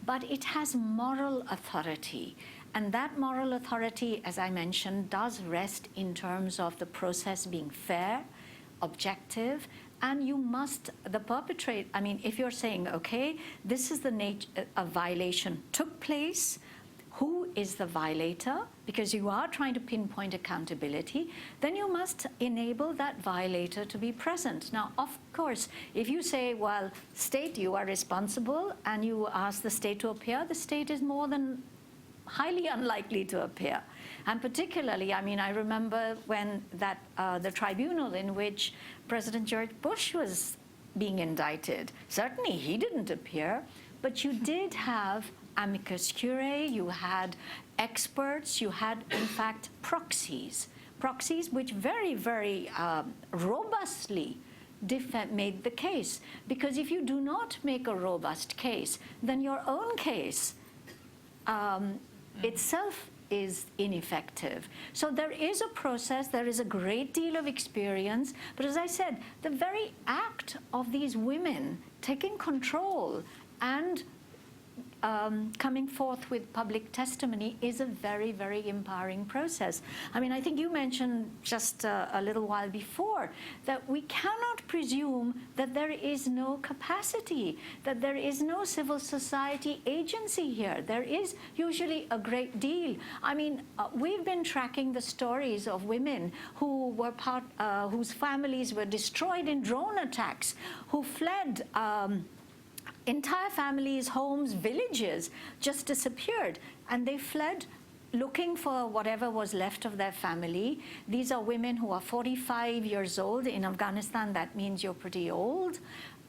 but it has moral authority. And that moral authority, as I mentioned, does rest in terms of the process being fair, objective, and you must, the perpetrator, I mean, if you're saying, okay, this is the nature, a violation took place, who is the violator, because you are trying to pinpoint accountability, then you must enable that violator to be present. Now, of course, if you say, well, state, you are responsible, and you ask the state to appear, the state is more than highly unlikely to appear. And particularly, I mean, I remember when that the tribunal in which President George Bush was being indicted, certainly he didn't appear, but you did have amicus curiae, you had experts, you had, in fact, proxies which very, very robustly made the case. Because if you do not make a robust case, then your own case itself is ineffective. So there is a process, there is a great deal of experience, but as I said, the very act of these women taking control and coming forth with public testimony is a very, very empowering process. I mean, I think you mentioned just a little while before that we cannot presume that there is no capacity, that there is no civil society agency here. There is usually a great deal. I mean, we've been tracking the stories of women who were whose families were destroyed in drone attacks, who fled. Entire families, homes, villages just disappeared, and they fled looking for whatever was left of their family. These are women who are 45 years old. In Afghanistan, that means you're pretty old.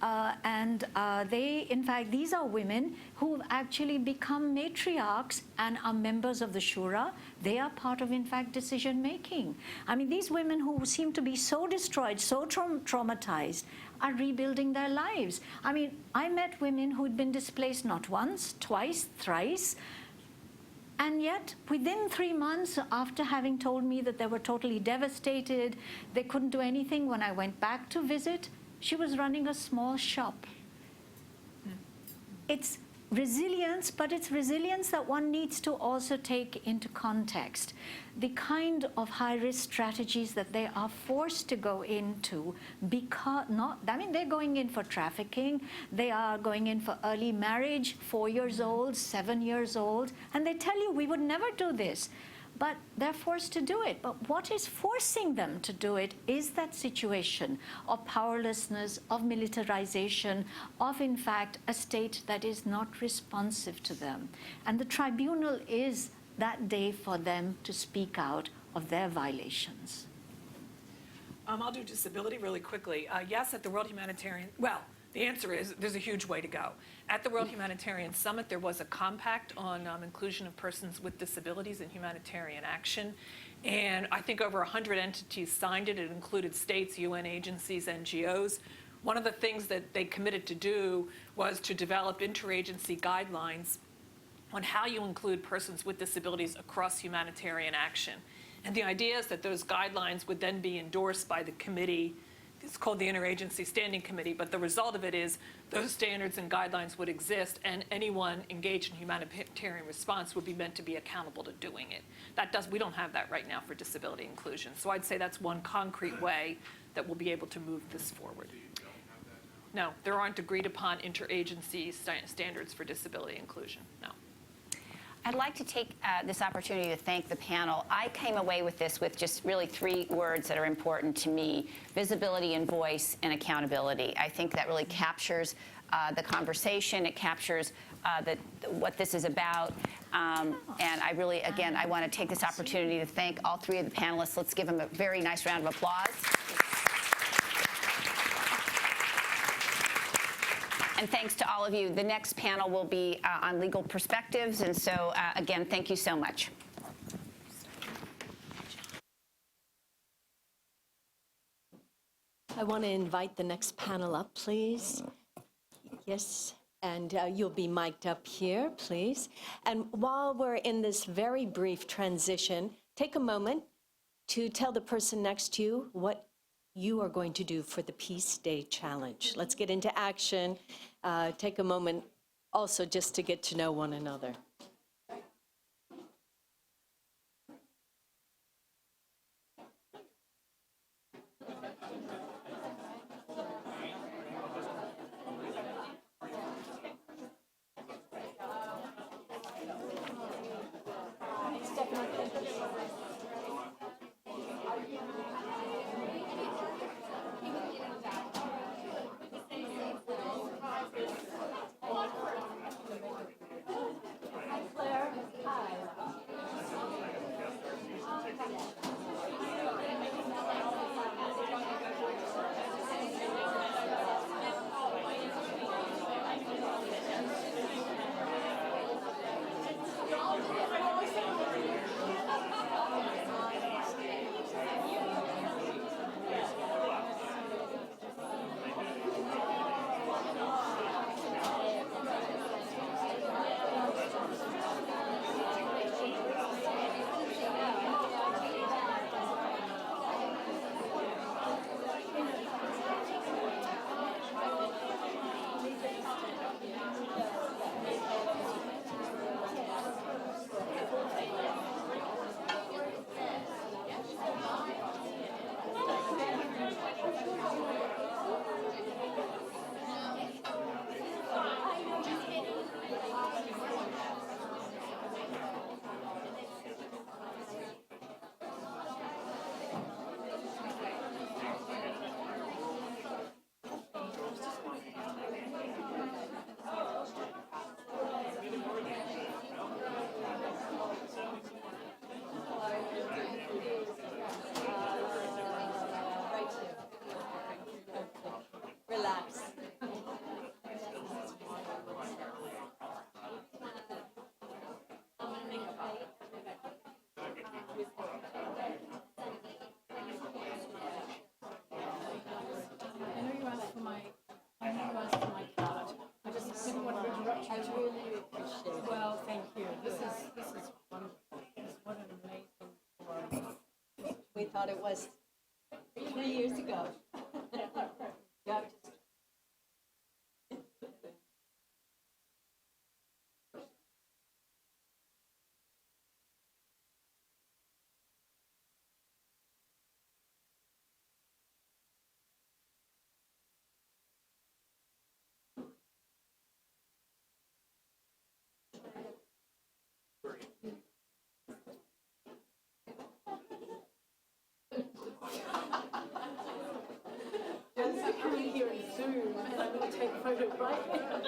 They, in fact, these are women who have actually become matriarchs and are members of the Shura. They are part of, in fact, decision-making. I mean, these women who seem to be so destroyed, so traumatized, are rebuilding their lives. I mean, I met women who'd been displaced not once, twice, thrice, and yet within 3 months after having told me that they were totally devastated, they couldn't do anything, when I went back to visit, she was running a small shop. It's resilience, but it's resilience that one needs to also take into context. The kind of high-risk strategies that they are forced to go into, because they're going in for trafficking, they are going in for early marriage, 4 years old, 7 years old, and they tell you, we would never do this. But they're forced to do it. But what is forcing them to do it is that situation of powerlessness, of militarization, of, in fact, a state that is not responsive to them. And the tribunal is that day for them to speak out of their violations? I'll do disability really quickly. Yes, at the World Humanitarian, well, the answer is there's a huge way to go. At the World Humanitarian Summit, there was a compact on inclusion of persons with disabilities in humanitarian action. And I think over 100 entities signed it. It included states, UN agencies, NGOs. One of the things that they committed to do was to develop interagency guidelines on how you include persons with disabilities across humanitarian action. And the idea is that those guidelines would then be endorsed by the committee. It's called the Interagency Standing Committee, but the result of it is those standards and guidelines would exist, and anyone engaged in humanitarian response would be meant to be accountable to doing it. We don't have that right now for disability inclusion. So I'd say that's one concrete way that we'll be able to move this forward. No, there aren't agreed upon interagency standards for disability inclusion, no. I'd like to take this opportunity to thank the panel. I came away with this with just really 3 words that are important to me: visibility and voice and accountability. I think that really captures the conversation. It captures what this is about. And I really, again, I want to take this opportunity to thank all 3 of the panelists. Let's give them a very nice round of applause. And thanks to all of you. The next panel will be on legal perspectives. And so, again, thank you so much. I want to invite the next panel up, please. Yes, and you'll be mic'd up here, please. And while we're in this very brief transition, take a moment to tell the person next to you what you are going to do for the Peace Day Challenge. Let's get into action. Take a moment also just to get to know one another. Relax. Well, thank you. This is wonderful. What an amazing forum. We thought it was 3 years ago. Yeah, just Jen's coming here in Zoom, and I'm going to take a photo right now.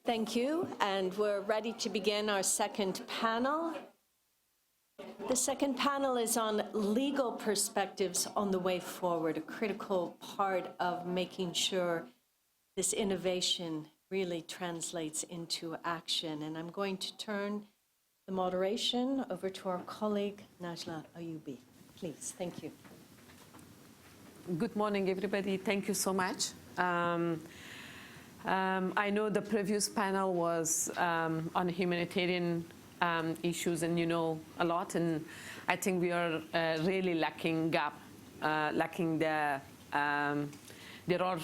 Thank you, and we're ready to begin our second panel. The second panel is on legal perspectives on the way forward, a critical part of making sure this innovation really translates into action. And I'm going to turn the moderation over to our colleague, Najla Ayubi. Please, thank you. Good morning, everybody. Thank you so much. I know the previous panel was on humanitarian issues, and you know a lot, and I think we are really lacking the there are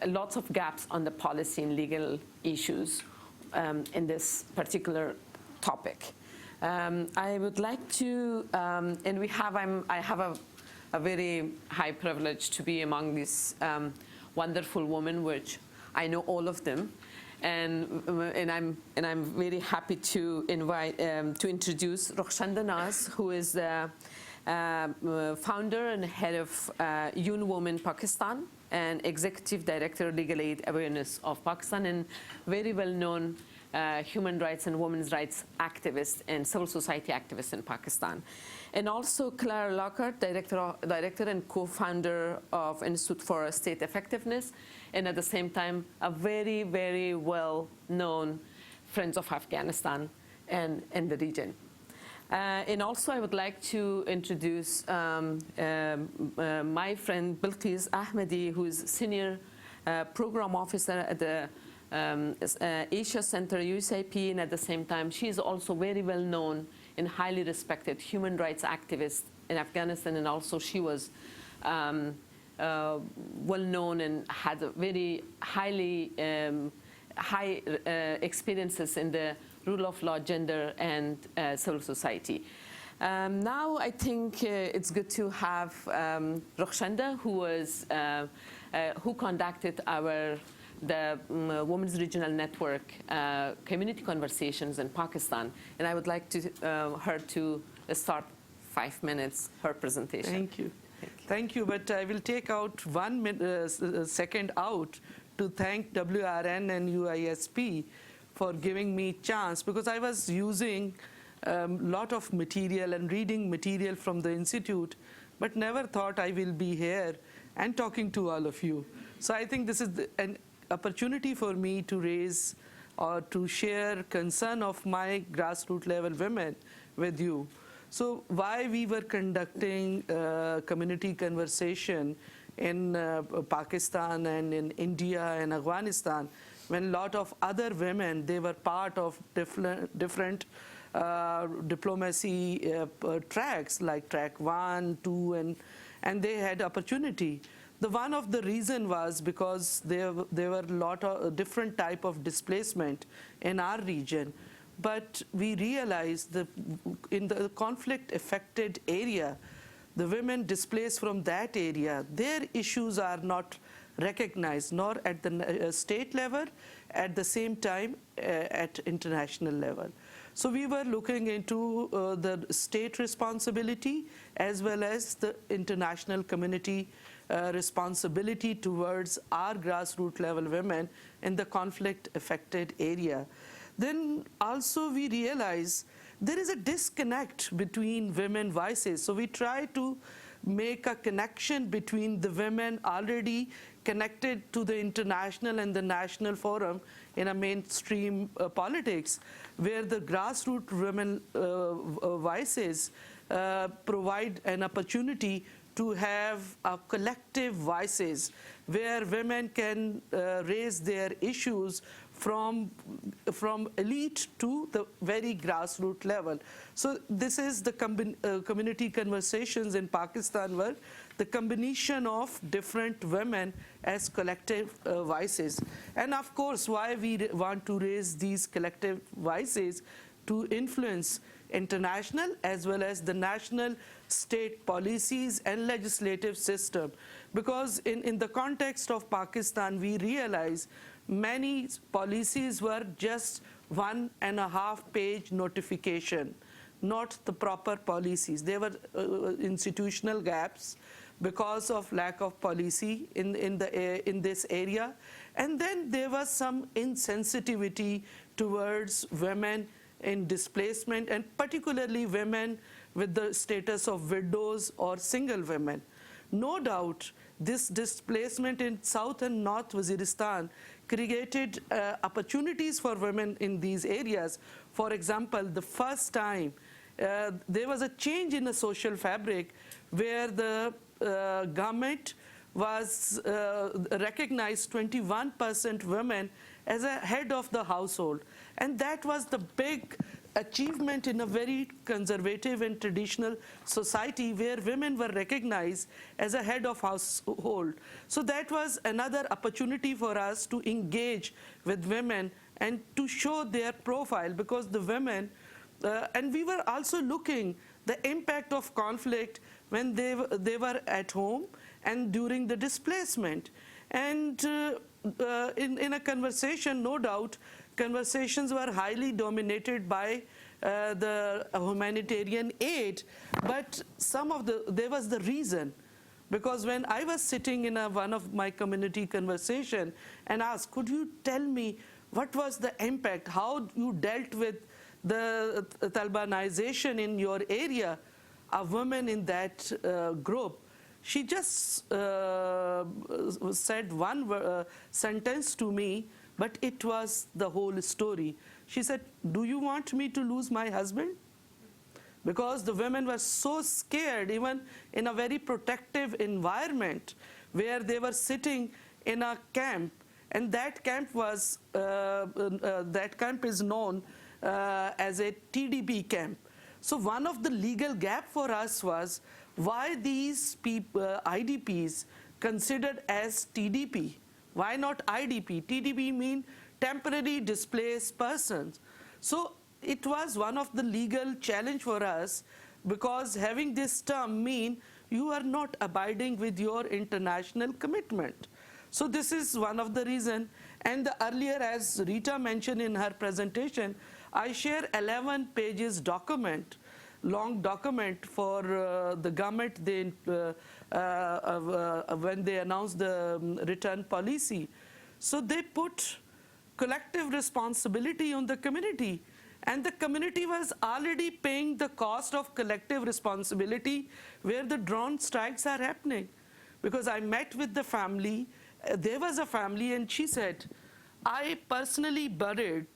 lots of gaps on the policy and legal issues in this particular topic. I would like to, and I have a very high privilege to be among these wonderful women, which I know all of them, and I'm very happy to introduce Rokhshanda Naz, who is the founder and head of UN Women Pakistan and executive director Legal Aid Awareness of Pakistan, and very well known human rights and women's rights activist and civil society activist in Pakistan. And also Claire Lockhart, director and co-founder of Institute for State Effectiveness, and at the same time, a very, very well-known Friends of Afghanistan and in the region. And also I would like to introduce my friend Bilqis Ahmadi, who is Senior Program Officer at the Asia Center, USIP, and at the same time, she is also very well known and highly respected human rights activist in Afghanistan, and also she was well known and had a very high experiences in the rule of law, gender, and civil society. Now I think it's good to have Rokhshanda, who conducted the Women's Regional Network community conversations in Pakistan, and I would like her to start 5 minutes her presentation. Thank you. Thank you, but I will take out 1 second out to thank WRN and UISP for giving me chance, because I was using a lot of material and reading material from the Institute, but never thought I will be here and talking to all of you. So I think this is an opportunity for me to raise or to share concern of my grassroots level women with you. So why we were conducting community conversation in Pakistan and in India and Afghanistan, when a lot of other women, they were part of different diplomacy tracks, like track 1, 2, and they had opportunity. One of the reason was because there were a lot of different type of displacement in our region. But we realized that in the conflict-affected area, the women displaced from that area, their issues are not recognized, nor at the state level, at the same time at international level. So we were looking into the state responsibility as well as the international community responsibility towards our grassroots level women in the conflict-affected area. Then also we realize there is a disconnect between women voices. So we try to make a connection between the women already connected to the international and the national forum in a mainstream politics, where the grassroots women voices provide an opportunity to have a collective voices where women can raise their issues from elite to the very grassroots level. So this is the community conversations in Pakistan were the combination of different women as collective voices. And of course, why we want to raise these collective voices to influence international as well as the national state policies and legislative system. Because in the context of Pakistan, we realize many policies were just 1.5-page notification, not the proper policies. There were institutional gaps. because of lack of policy in this area. And then there was some insensitivity towards women in displacement, and particularly women with the status of widows or single women. No doubt, this displacement in South and North Waziristan created opportunities for women in these areas. For example, the first time there was a change in the social fabric where the government was recognized 21% women as a head of the household. And that was the big achievement in a very conservative and traditional society where women were recognized as a head of household. So that was another opportunity for us to engage with women and to show their profile, because the women, and we were also looking the impact of conflict when they were at home and during the displacement. And in a conversation, no doubt, conversations were highly dominated by the humanitarian aid, but there was the reason. Because when I was sitting in one of my community conversation and asked, could you tell me what was the impact, how you dealt with the Talibanization in your area, a woman in that group, she just said one sentence to me, but it was the whole story. She said, do you want me to lose my husband? Because the women were so scared, even in a very protective environment, where they were sitting in a camp, and that camp was is known as a TDP camp. So one of the legal gap for us was why these IDPs considered as TDP. Why not IDP? TDP mean temporary displaced persons. So it was one of the legal challenge for us, because having this term mean you are not abiding with your international commitment. So this is one of the reason. And earlier, as Rita mentioned in her presentation, I share 11 pages document, long document for the government when they announced the return policy. So they put collective responsibility on the community, and the community was already paying the cost of collective responsibility where the drone strikes are happening. Because I met with the family, there was a family, and she said, I personally buried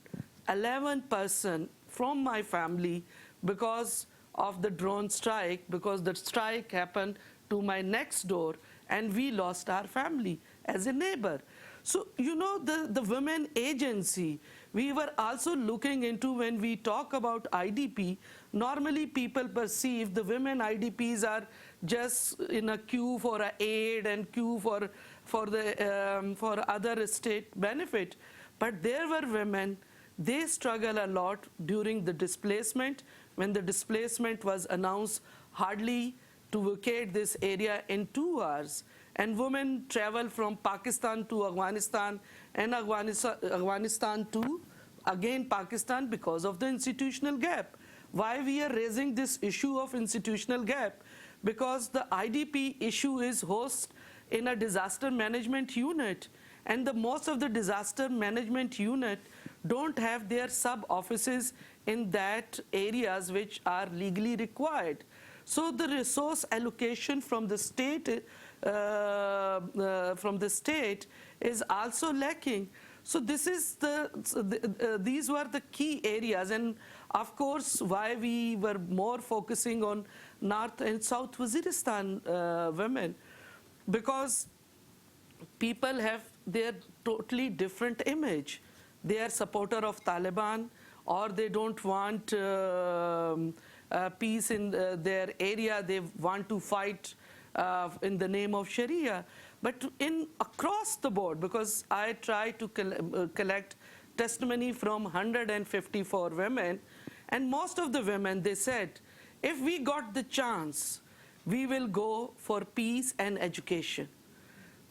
11 persons from my family because of the drone strike, because the strike happened to my next door, and we lost our family as a neighbor. So, you know, the women agency, we were also looking into when we talk about IDP, normally people perceive the women IDPs are just in a queue for aid and queue for other state benefit. But there were women, they struggle a lot during the displacement. When the displacement was announced, hardly to vacate this area in 2 hours. And women travel from Pakistan to Afghanistan, and Afghanistan to, again, Pakistan, because of the institutional gap. Why we are raising this issue of institutional gap? Because the IDP issue is housed in a disaster management unit, and most of the disaster management unit don't have their sub-offices in that areas which are legally required. So the resource allocation from the state is also lacking. So this is these were the key areas, and of course why we were more focusing on North and South Waziristan women, because people have their totally different image. They are supporter of Taliban, or they don't want peace in their area. They want to fight in the name of Sharia. But across the board, because I try to collect testimony from 154 women, and most of the women, they said, if we got the chance, we will go for peace and education.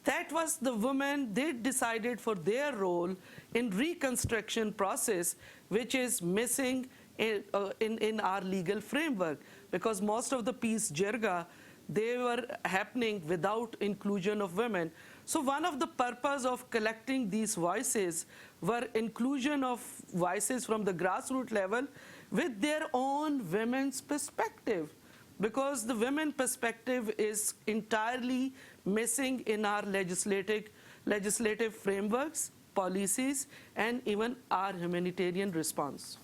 That was the women, they decided for their role in reconstruction process, which is missing in our legal framework. Because most of the peace jirga, they were happening without inclusion of women. So one of the purpose of collecting these voices were inclusion of voices from the grassroots level with their own women's perspective, because the women perspective is entirely missing in our legislative frameworks, policies, and even our humanitarian response.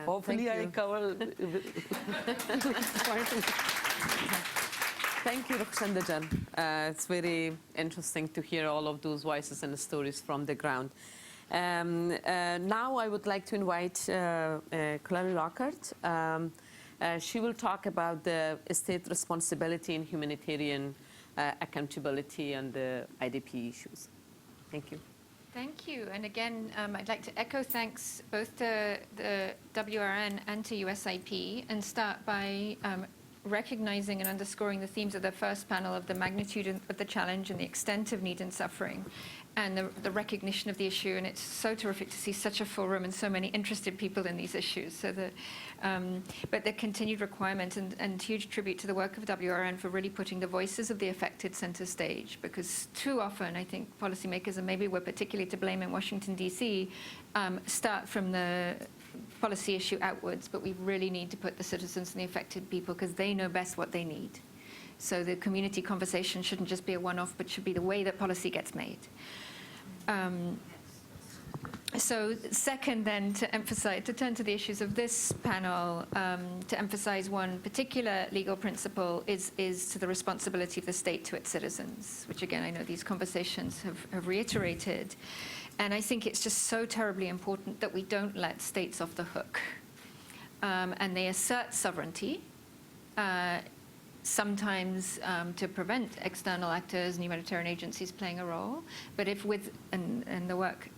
Hopefully I cover. Thank you, Rukhshandajan. It's very interesting to hear all of those voices and stories from the ground. Now I would like to invite Chloe Lockhart. She will talk about the state responsibility in humanitarian accountability and the IDP issues. Thank you. Thank you. And again, I'd like to echo thanks both to the WRN and to USIP, and start by recognizing and underscoring the themes of the first panel of the magnitude of the challenge and the extent of need and suffering, and the recognition of the issue. And it's so terrific to see such a full room and so many interested people in these issues. So but the continued requirement, and huge tribute to the work of WRN for really putting the voices of the affected center stage, because too often I think policymakers, and maybe we're particularly to blame in Washington, D.C., start from the policy issue outwards, but we really need to put the citizens and the affected people, because they know best what they need. So the community conversation shouldn't just be a one-off, but should be the way that policy gets made. So second then, to turn to the issues of this panel, to emphasize one particular legal principle is to the responsibility of the state to its citizens, which again, I know these conversations have reiterated. And I think it's just so terribly important that we don't let states off the hook. And they assert sovereignty, sometimes to prevent external actors and humanitarian agencies playing a role. But if and the work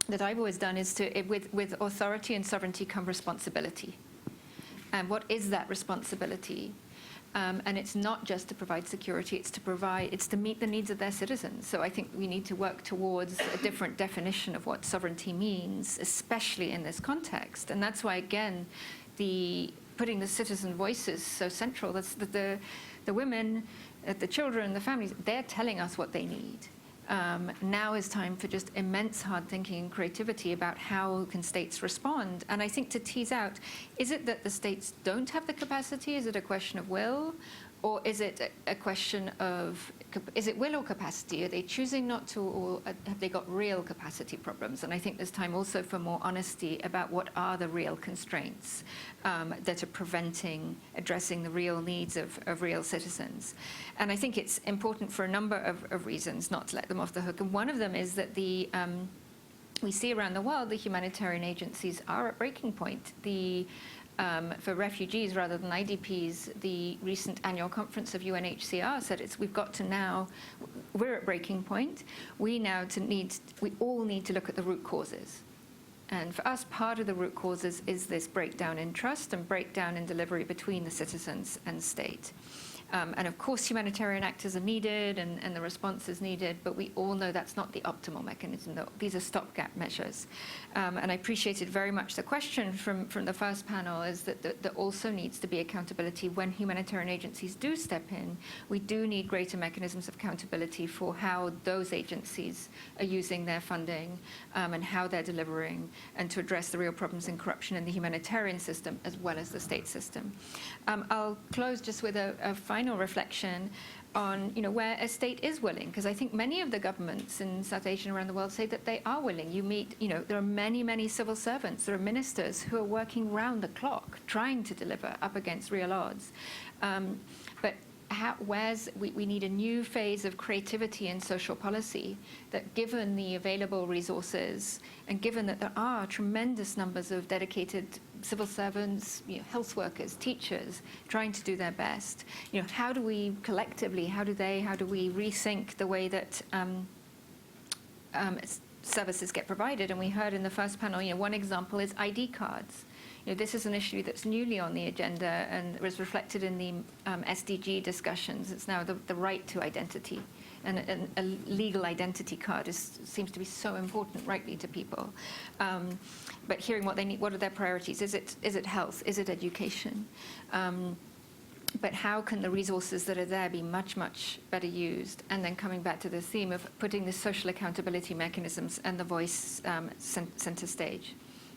that I've always done is with authority and sovereignty come responsibility. And what is that responsibility? And it's not just to provide security, it's to meet the needs of their citizens. So I think we need to work towards a different definition of what sovereignty means, especially in this context. And that's why, again, putting the citizen voices so central. That's the women, the children, the families, they're telling us what they need. Now is time for just immense hard thinking and creativity about how can states respond. And I think to tease out, is it that the states don't have the capacity? Is it a question of will? Or is it a question of, is it will or capacity? Are they choosing not to, or have they got real capacity problems? And I think there's time also for more honesty about what are the real constraints that are preventing addressing the real needs of real citizens. And I think it's important for a number of reasons not to let them off the hook. And one of them is that we see around the world the humanitarian agencies are at breaking point. For refugees rather than IDPs, the recent annual conference of UNHCR said we've got to now, we're at breaking point. We all need to look at the root causes. And for us, part of the root causes is this breakdown in trust and breakdown in delivery between the citizens and state. And of course, humanitarian actors are needed and the response is needed, but we all know that's not the optimal mechanism. These are stopgap measures. And I appreciated very much the question from the first panel is that there also needs to be accountability when humanitarian agencies do step in. We do need greater mechanisms of accountability for how those agencies are using their funding and how they're delivering, and to address the real problems in corruption in the humanitarian system as well as the state system. I'll close just with a final reflection on where a state is willing, because I think many of the governments in South Asia and around the world say that they are willing. You meet, there are many civil servants, there are ministers who are working round the clock trying to deliver up against real odds. But we need a new phase of creativity in social policy that, given the available resources and given that there are tremendous numbers of dedicated civil servants, health workers, teachers, trying to do their best, how do we collectively, how do we rethink the way that services get provided? And we heard in the first panel, one example is ID cards. This is an issue that's newly on the agenda and was reflected in the SDG discussions. It's now the right to identity. And a legal identity card seems to be so important, rightly, to people. But hearing what they need, what are their priorities? Is it health? Is it education? but how can the resources that are there be much, much better used? And then coming back to the theme of putting the social accountability mechanisms and the voice center stage.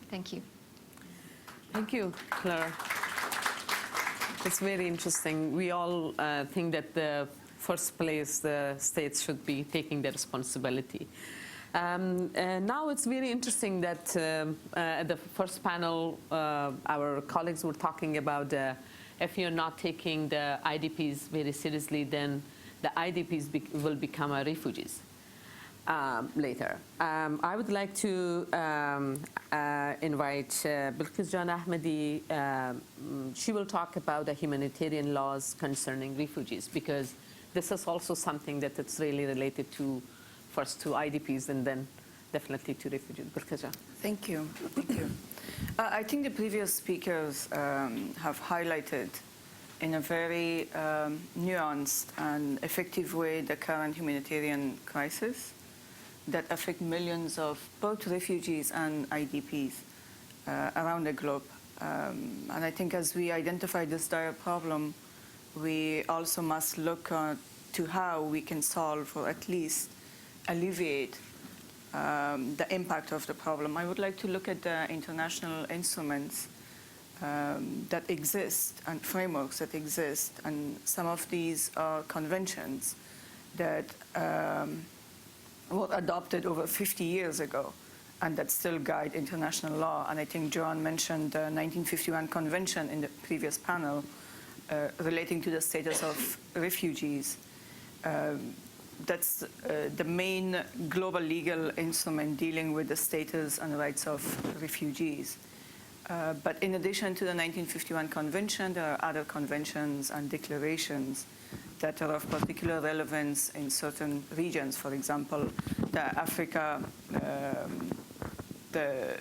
Thank you. Thank you, Clara. It's very interesting. We all think that the first place the states should be taking the responsibility. Now it's very interesting that at the first panel, our colleagues were talking about if you're not taking the IDPs very seriously, then the IDPs will become refugees later. I would like to invite Bilqis Jan Ahmadi. She will talk about the humanitarian laws concerning refugees, because this is also something that it's really related to, first to IDPs and then definitely to refugees. Bilqis Jan. Thank you. Thank you. I think the previous speakers have highlighted in a very nuanced and effective way the current humanitarian crisis that affect millions of both refugees and IDPs around the globe. And I think as we identify this dire problem, we also must look to how we can solve or at least alleviate the impact of the problem. I would like to look at the international instruments that exist and frameworks that exist, and some of these are conventions that were adopted over 50 years ago and that still guide international law. And I think Joan mentioned the 1951 convention in the previous panel relating to the status of refugees. That's the main global legal instrument dealing with the status and rights of refugees. But in addition to the 1951 convention, there are other conventions and declarations that are of particular relevance in certain regions. For example, the Africa, the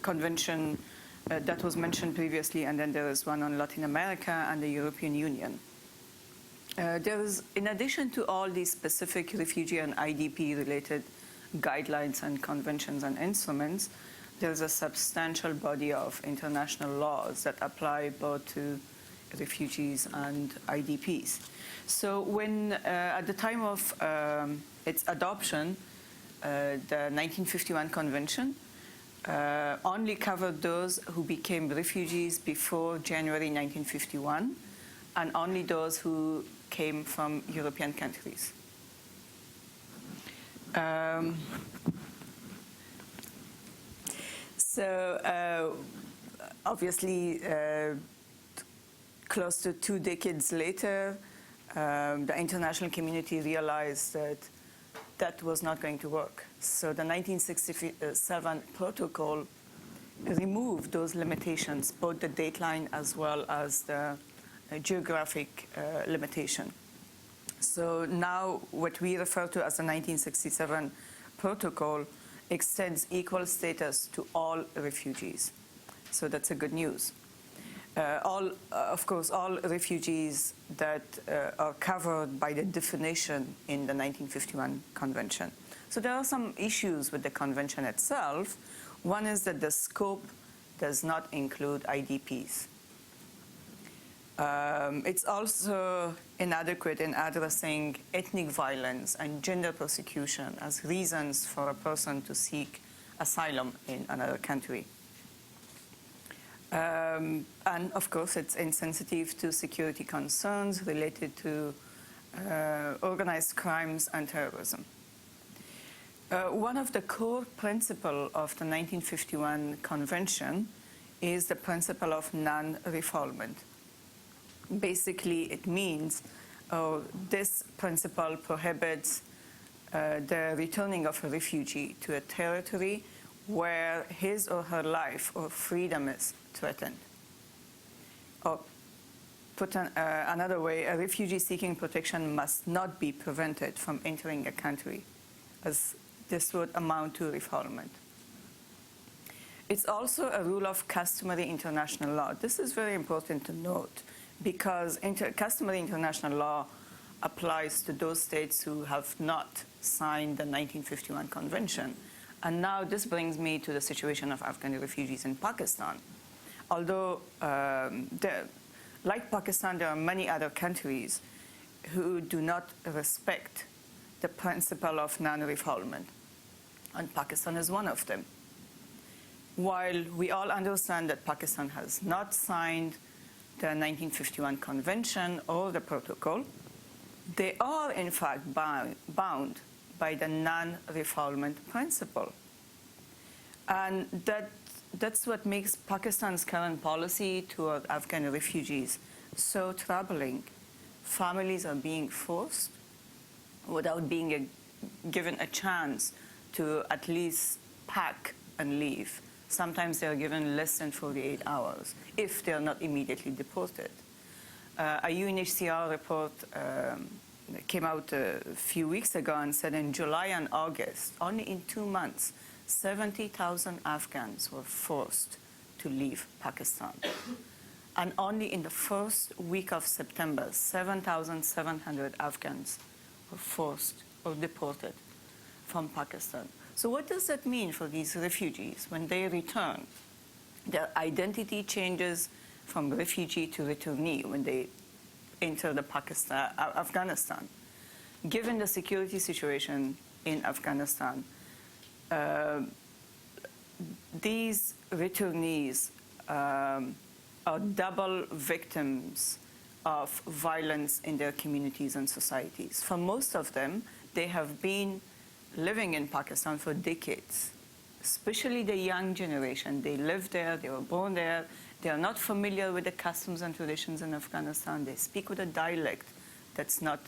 convention that was mentioned previously, and then there is one on Latin America and the European Union. There is, in addition to all these specific refugee and IDP-related guidelines and conventions and instruments, there's a substantial body of international laws that apply both to refugees and IDPs. So when, at the time of its adoption, the 1951 convention only covered those who became refugees before January 1951, and only those who came from European countries. So obviously, close to 2 decades later, the international community realized that that was not going to work. So the 1967 protocol removed those limitations, both the dateline as well as the geographic limitation. So now what we refer to as the 1967 protocol extends equal status to all refugees. So that's a good news. Of course, all refugees that are covered by the definition in the 1951 convention. So there are some issues with the convention itself. One is that the scope does not include IDPs. It's also inadequate in addressing ethnic violence and gender persecution as reasons for a person to seek asylum in another country. And of course, it's insensitive to security concerns related to organized crimes and terrorism. One of the core principles of the 1951 convention is the principle of non-refoulement. Basically, it means this principle prohibits the returning of a refugee to a territory where his or her life or freedom is threatened. Or put another way, a refugee seeking protection must not be prevented from entering a country, as this would amount to refoulement. It's also a rule of customary international law. This is very important to note, because customary international law applies to those states who have not signed the 1951 convention. And now this brings me to the situation of Afghan refugees in Pakistan. Although like Pakistan, there are many other countries who do not respect the principle of non-refoulement, and Pakistan is one of them. While we all understand that Pakistan has not signed the 1951 Convention or the protocol, they are in fact bound by the non-refoulement principle. And that's what makes Pakistan's current policy toward Afghan refugees so troubling. Families are being forced without being given a chance to at least pack and leave. Sometimes they are given less than 48 hours if they are not immediately deported. A UNHCR report came out a few weeks ago and said in July and August, only in 2 months, 70,000 Afghans were forced to leave Pakistan. And only in the first week of September, 7,700 Afghans were forced or deported from Pakistan. So what does that mean for these refugees when they return? Their identity changes from refugee to returnee when they enter Afghanistan. Given the security situation in Afghanistan, these returnees are double victims of violence in their communities and societies. For most of them, they have been living in Pakistan for decades, especially the young generation. They live there, they were born there, they are not familiar with the customs and traditions in Afghanistan. They speak with a dialect that's not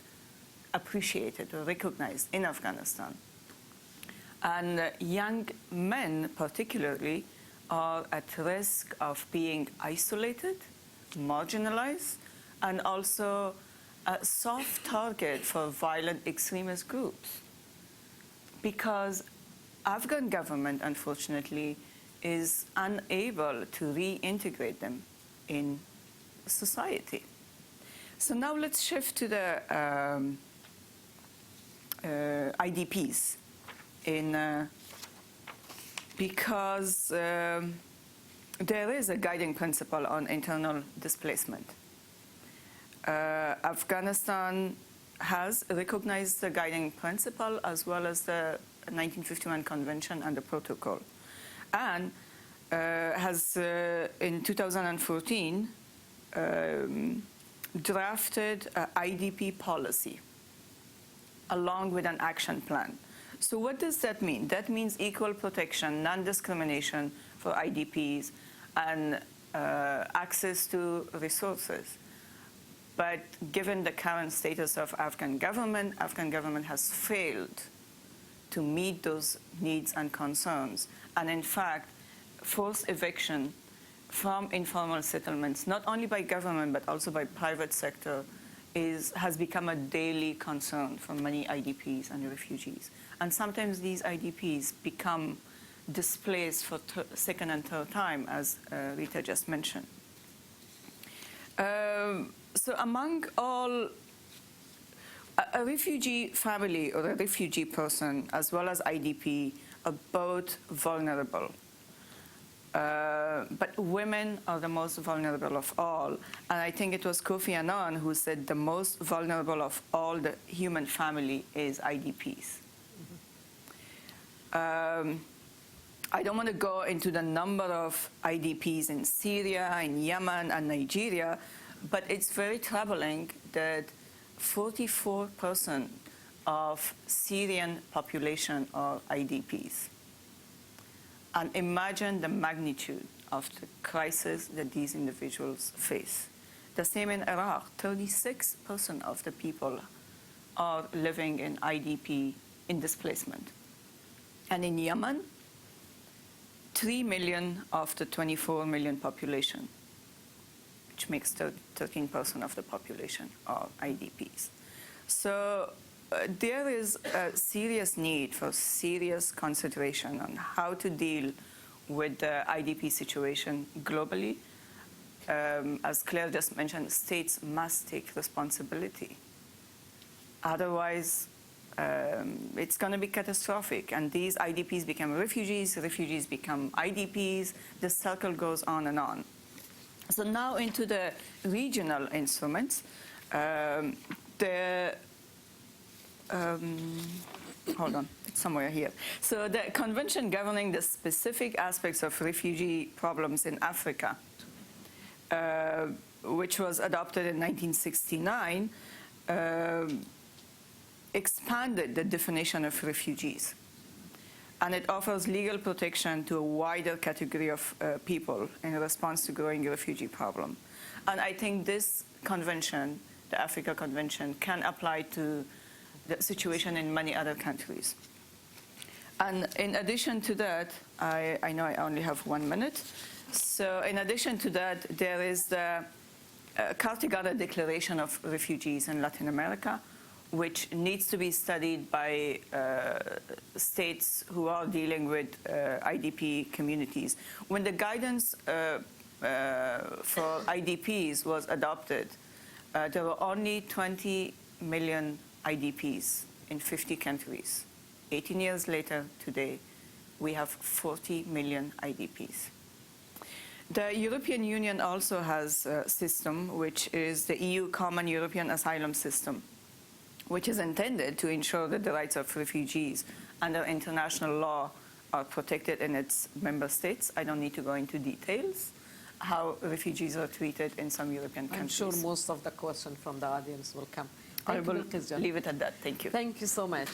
appreciated or recognized in Afghanistan. And young men particularly are at risk of being isolated, marginalized, and also a soft target for violent extremist groups. Because Afghan government, unfortunately, is unable to reintegrate them in society. So now let's shift to the IDPs. Because there is a guiding principle on internal displacement. Afghanistan has recognized the guiding principle as well as the 1951 Convention and the protocol, and has in 2014 drafted an IDP policy along with an action plan. So what does that mean? That means equal protection, non-discrimination for IDPs, and access to resources. But given the current status of Afghan government has failed to meet those needs and concerns. And in fact, forced eviction from informal settlements, not only by government, but also by private sector, has become a daily concern for many IDPs and refugees. And sometimes these IDPs become displaced for second and third time, as Rita just mentioned. So among all, a refugee family or a refugee person, as well as IDP, are both vulnerable. But women are the most vulnerable of all. And I think it was Kofi Annan who said the most vulnerable of all the human family is IDPs. I don't want to go into the number of IDPs in Syria, in Yemen, and Nigeria, but it's very troubling that 44% of Syrian population are IDPs. And imagine the magnitude of the crisis that these individuals face. The same in Iraq, 36% of the people are living in IDP, in displacement. And in Yemen, 3 million of the 24 million population, which makes 13% of the population, are IDPs. So there is a serious need for serious consideration on how to deal with the IDP situation globally. As Claire just mentioned, states must take responsibility. Otherwise, it's going to be catastrophic. And these IDPs become refugees, refugees become IDPs. The circle goes on and on. So now into the regional instruments. Hold on, it's somewhere here. So the convention governing the specific aspects of refugee problems in Africa, which was adopted in 1969, expanded the definition of refugees. And it offers legal protection to a wider category of people in response to growing refugee problem. And I think this convention, the Africa Convention, can apply to the situation in many other countries. And in addition to that, I know I only have 1 minute. So in addition to that, there is the Cartagena Declaration of Refugees in Latin America, which needs to be studied by states who are dealing with IDP communities. When the guidance for IDPs was adopted, there were only 20 million IDPs in 50 countries. 18 years later, today, we have 40 million IDPs. The European Union also has a system, which is the EU Common European Asylum System, which is intended to ensure that the rights of refugees under international law are protected in its member states. I don't need to go into details how refugees are treated in some European countries. I'm sure most of the questions from the audience will come. I will leave it at that. Thank you. Thank you so much.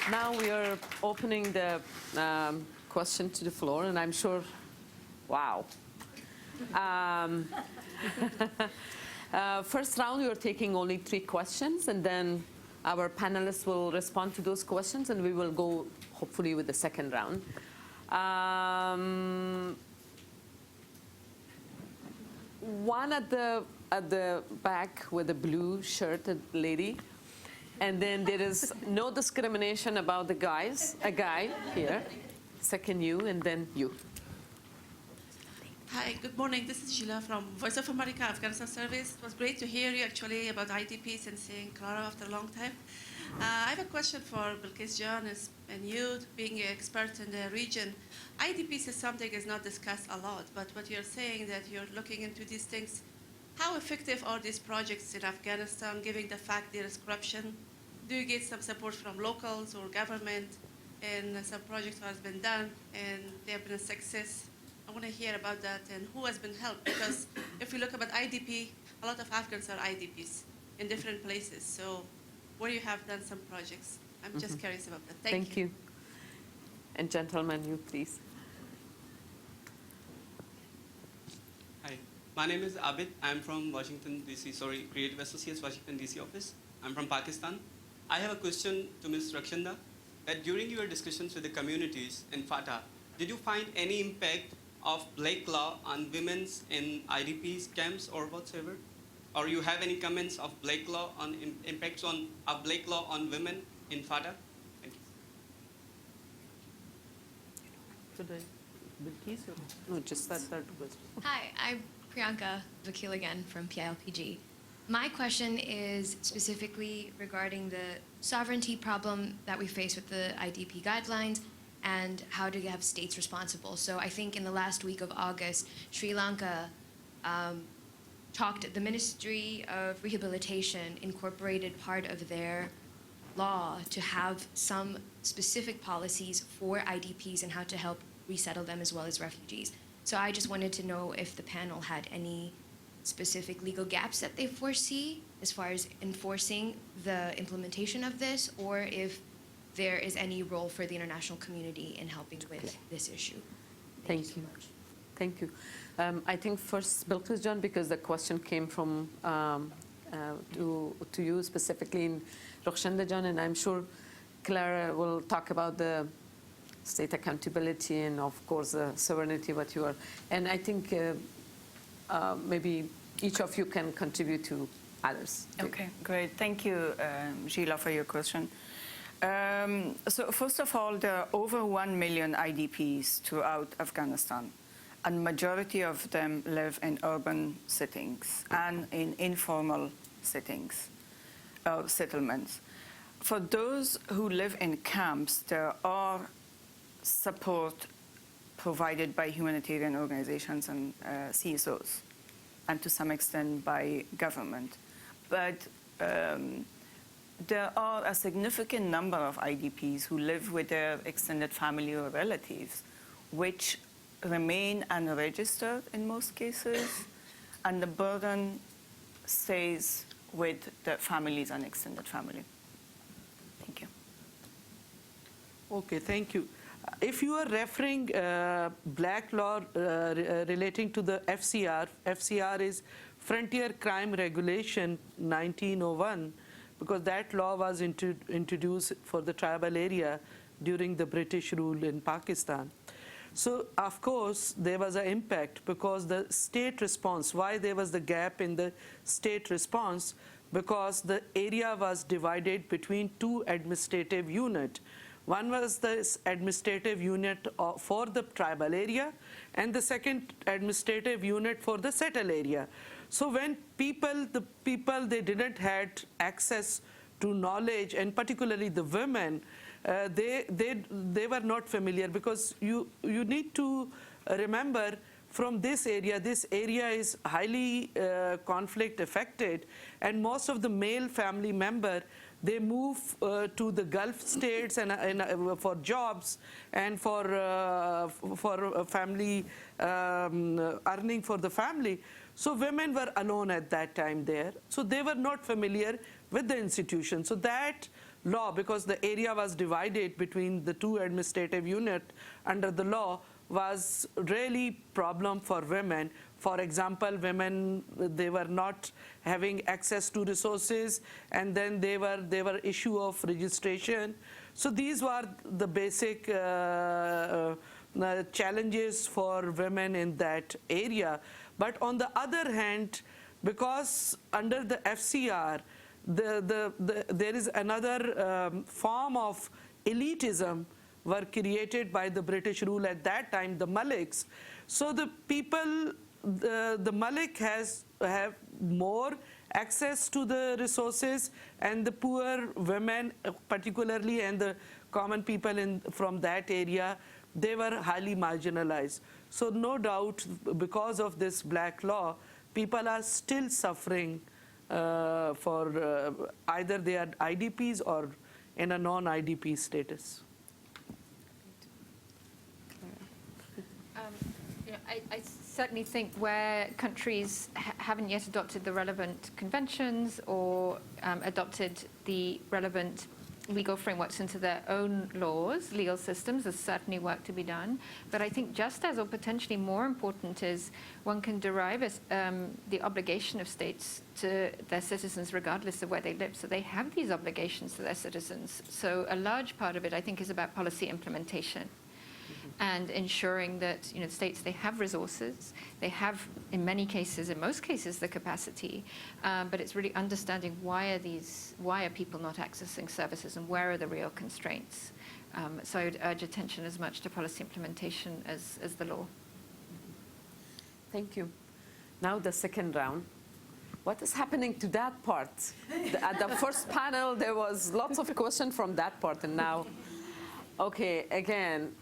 Now we are opening the question to the floor, and I'm sure, wow. First round, we are taking only 3 questions, and then our panelists will respond to those questions, and we will go, hopefully, with the second round. One at the back with the blue shirted lady, and then there is no discrimination about the guys. A guy here, second you, and then you. Hi, good morning. This is Sheila from Voice of America Afghanistan Service. It was great to hear you actually about IDPs and seeing Clara after a long time. I have a question for Bilkis John and you, being an expert in the region. IDPs is something is not discussed a lot, but what you're saying that you're looking into these things, how effective are these projects in Afghanistan, given the fact there is corruption? Do you get some support from locals or government? And some projects has been done and they have been a success. I want to hear about that and who has been helped, because if we look about IDP, a lot of Afghans are IDPs in different places. So where you have done some projects. I'm just curious about that. Thank you. And gentlemen, you please. Hi, my name is Abid. I'm from Washington, D.C., Creative Associates, Washington, D.C. office. I'm from Pakistan. I have a question to Ms. Rakshanda, that during your discussions with the communities in FATA, did you find any impact of Blake law on women's in IDPs camps or whatsoever? Or you have any comments of Blake law on impacts of Blake law on women in FATA? Thank you. Today, Bilkis, no, just that third question. Hi, I'm Priyanka Vakil again from PILPG. My question is specifically regarding the sovereignty problem that we face with the IDP guidelines and how to have states responsible. So I think in the last week of August, Sri Lanka the Ministry of Rehabilitation incorporated part of their law to have some specific policies for IDPs and how to help resettle them as well as refugees. So I just wanted to know if the panel had any specific legal gaps that they foresee as far as enforcing the implementation of this, or if there is any role for the international community in helping with this issue. Thank you. Thank you. I think first, Bilkis John, because the question came from to you specifically in Rakshanda John, and I'm sure Clara will talk about the state accountability and, of course, the sovereignty, what you are. And I think maybe each of you can contribute to others. Okay, great. Thank you, Sheila, for your question. So first of all, there are over 1 million IDPs throughout Afghanistan, and majority of them live in urban settings and in informal settings, settlements. For those who live in camps, there are support provided by humanitarian organizations and CSOs, and to some extent by government. But there are a significant number of IDPs who live with their extended family or relatives, which remain unregistered in most cases, and the burden stays with the families and extended family. Thank you. Okay, thank you. If you are referring black law relating to the FCR, FCR is Frontier Crime Regulation 1901, because that law was introduced for the tribal area during the British rule in Pakistan. So, of course, there was an impact because the state response, why there was the gap in the state response, because the area was divided between two administrative units. One was the administrative unit for the tribal area, and the second administrative unit for the settled area. So when the people, they didn't had access to knowledge, and particularly the women, they were not familiar, because you need to remember from this area is highly conflict affected, and most of the male family member, they move to the Gulf states and for jobs and for family earning for the family. So women were alone at that time there. So they were not familiar with the institution. So that law, because the area was divided between the two administrative units under the law, was really problem for women. For example, women, they were not having access to resources, and then they were issue of registration. So these were the basic challenges for women in that area. But on the other hand, because under the FCR, there is another form of elitism were created by the British rule at that time, the Maliks. So the people, the Malik have more access to the resources, and the poor women particularly, and the common people from that area, they were highly marginalized. So no doubt, because of this black law, people are still suffering for either they are IDPs or in a non-IDP status. I certainly think where countries haven't yet adopted the relevant conventions or adopted the relevant legal frameworks into their own laws, legal systems, there's certainly work to be done. But I think just as, or potentially more important, is one can derive the obligation of states to their citizens regardless of where they live. So they have these obligations to their citizens. So a large part of it, I think, is about policy implementation. And ensuring that states, they have resources, they have in most cases the capacity, but it's really understanding why are people not accessing services and where are the real constraints. So I would urge attention as much to policy implementation as the law. Thank you. Now the second round. What is happening to that part? At the first panel, there was lots of questions from that part, and now. Okay, again,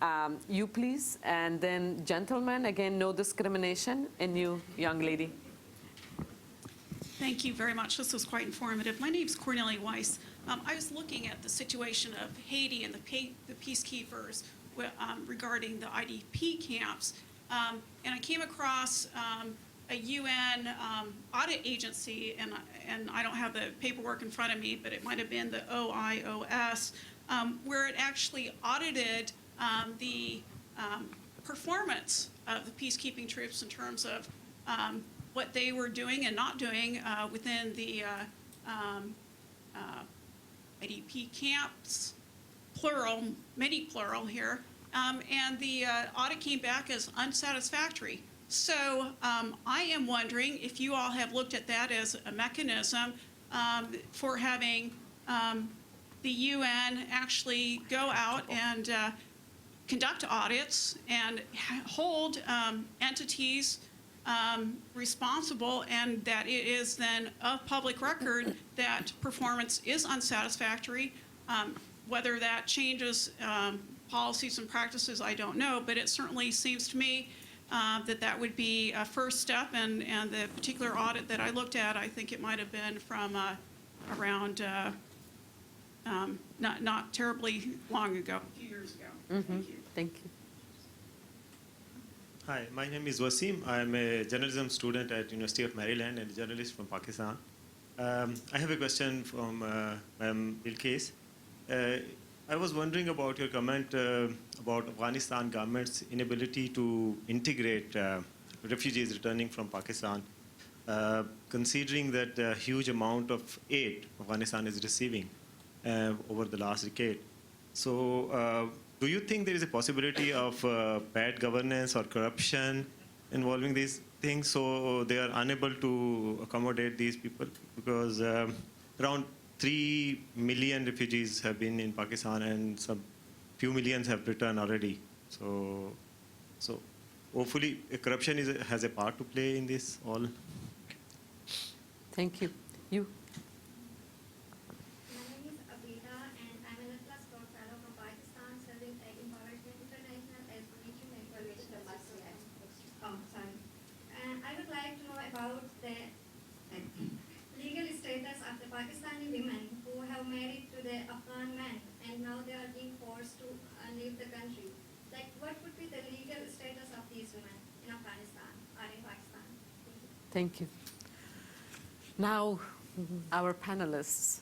you please, and then gentlemen, again, no discrimination, and you, young lady. Thank you very much. This was quite informative. My name is Cornelia Weiss. I was looking at the situation of Haiti and the peacekeepers regarding the IDP camps, and I came across a UN audit agency, and I don't have the paperwork in front of me, but it might have been the OIOS, where it actually audited the performance of the peacekeeping troops in terms of what they were doing and not doing within the IDP camps, plural, many plural here, and the audit came back as unsatisfactory. So I am wondering if you all have looked at that as a mechanism for having the UN actually go out and conduct audits and hold entities responsible, and that it is then of public record that performance is unsatisfactory, whether that changes policies and practices, I don't know, but it certainly seems to me that would be a first step, and the particular audit that I looked at, I think it might have been from around not terribly long ago, a few years ago. Thank you. Thank you. Hi, my name is Wasim. I'm a journalism student at University of Maryland and a journalist from Pakistan. I have a question from Ms. Bilkis. I was wondering about your comment about Afghanistan government's inability to integrate refugees returning from Pakistan, considering that a huge amount of aid Afghanistan is receiving over the last decade. So do you think there is a possibility of bad governance or corruption involving these things, so they are unable to accommodate these people? Because around 3 million refugees have been in Pakistan, and some few millions have returned already. So hopefully corruption has a part to play in this all. Thank you. You. My name is Abida, and I'm an Atlas Scout Fellow from Pakistan, serving at Impunity International as Commission Evaluation of And I would like to know about the legal status of the Pakistani women who have married to the Afghan men, and now they are being forced to leave the country. Like, what would be the legal status of these women in Afghanistan or in Pakistan? Thank you. Now, our panelists.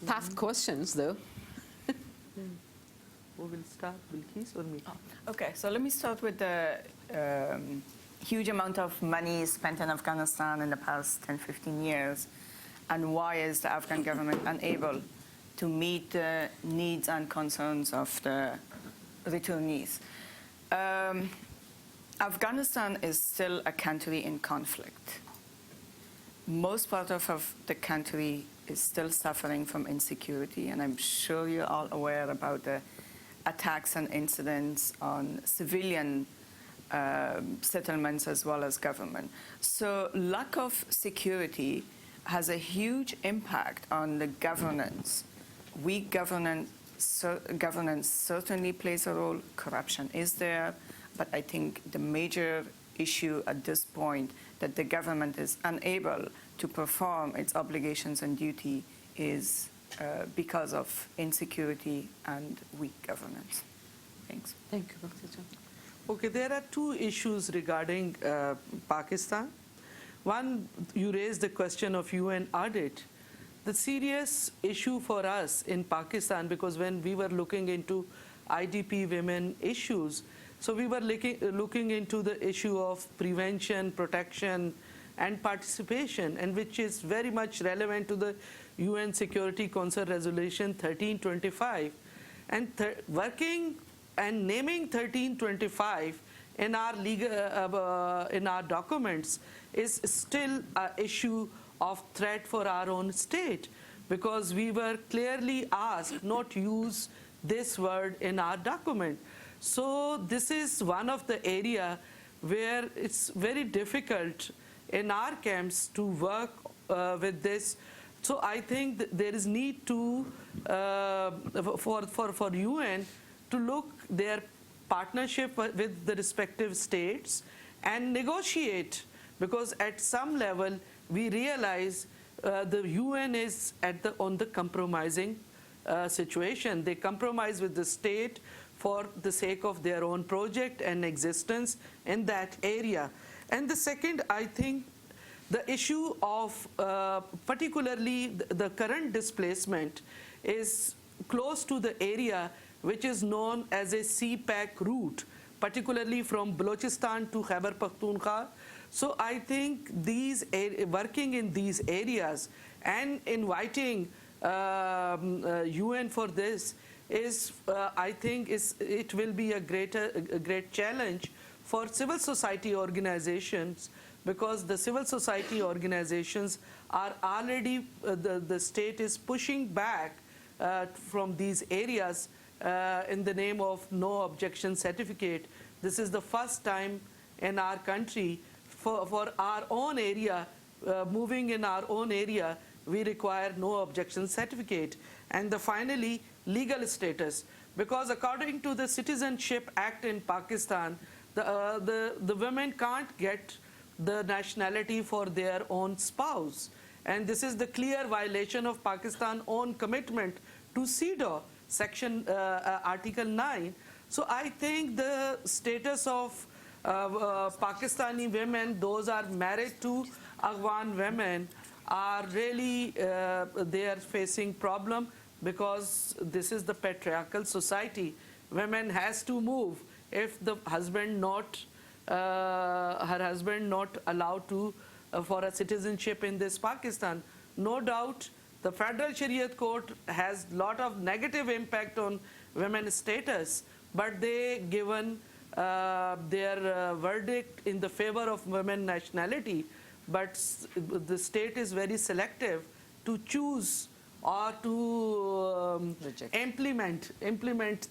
Tough questions, though. Who will start, Bilkis or me? Okay, so let me start with the huge amount of money spent in Afghanistan in the past 10, 15 years, and why is the Afghan government unable to meet the needs and concerns of the returnees. Afghanistan is still a country in conflict. Most part of the country is still suffering from insecurity, and I'm sure you're all aware about the attacks and incidents on civilian settlements as well as government. So lack of security has a huge impact on the governance. Weak governance certainly plays a role. Corruption is there, but I think the major issue at this point that the government is unable to perform its obligations and duty is because of insecurity and weak governance. Thanks. Thank you, Dr. John. Okay, there are two issues regarding Pakistan. One, you raised the question of UN audit. The serious issue for us in Pakistan, because when we were looking into IDP women issues, so we were looking into the issue of prevention, protection, and participation, and which is very much relevant to the UN Security Council Resolution 1325. And working and naming 1325 in our in our documents is still an issue of threat for our own state, because we were clearly asked not to use this word in our document. So this is one of the area where it's very difficult in our camps to work with this. So I think that there is need to for UN to look their partnership with the respective states and negotiate, because at some level we realize the UN is on the compromising situation. They compromise with the state for the sake of their own project and existence in that area. And the second, I think, the issue of particularly the current displacement is close to the area which is known as a CPAC route, particularly from Balochistan to Khyber Pakhtunkhwa. So I think working in these areas and inviting UN for this is, I think, it will be a great challenge for civil society organizations, because the civil society organizations are already, the state is pushing back from these areas in the name of no objection certificate. This is the first time in our country for our own area, moving in our own area, we require no objection certificate. And finally, legal status. Because according to the Citizenship Act in Pakistan, the women can't get the nationality for their own spouse. And this is the clear violation of Pakistan's own commitment to CEDAW, Article 9. So I think the status of Pakistani women, those are married to Afghan women, are really, they are facing problem because this is the patriarchal society. Women has to move if the husband not, her husband not allowed to, for a citizenship in this Pakistan. No doubt, the Federal Shariat Court has lot of negative impact on women's status, but they given their verdict in the favor of women nationality. But the state is very selective to choose or to implement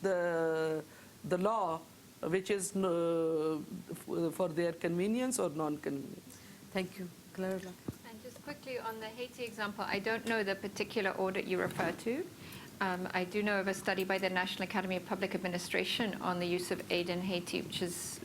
the law, which is for their convenience or non-convenience. Thank you. Clara. And just quickly on the Haiti example, I don't know the particular audit you refer to. I do know of a study by the National Academy of Public Administration on the use of aid in Haiti, which is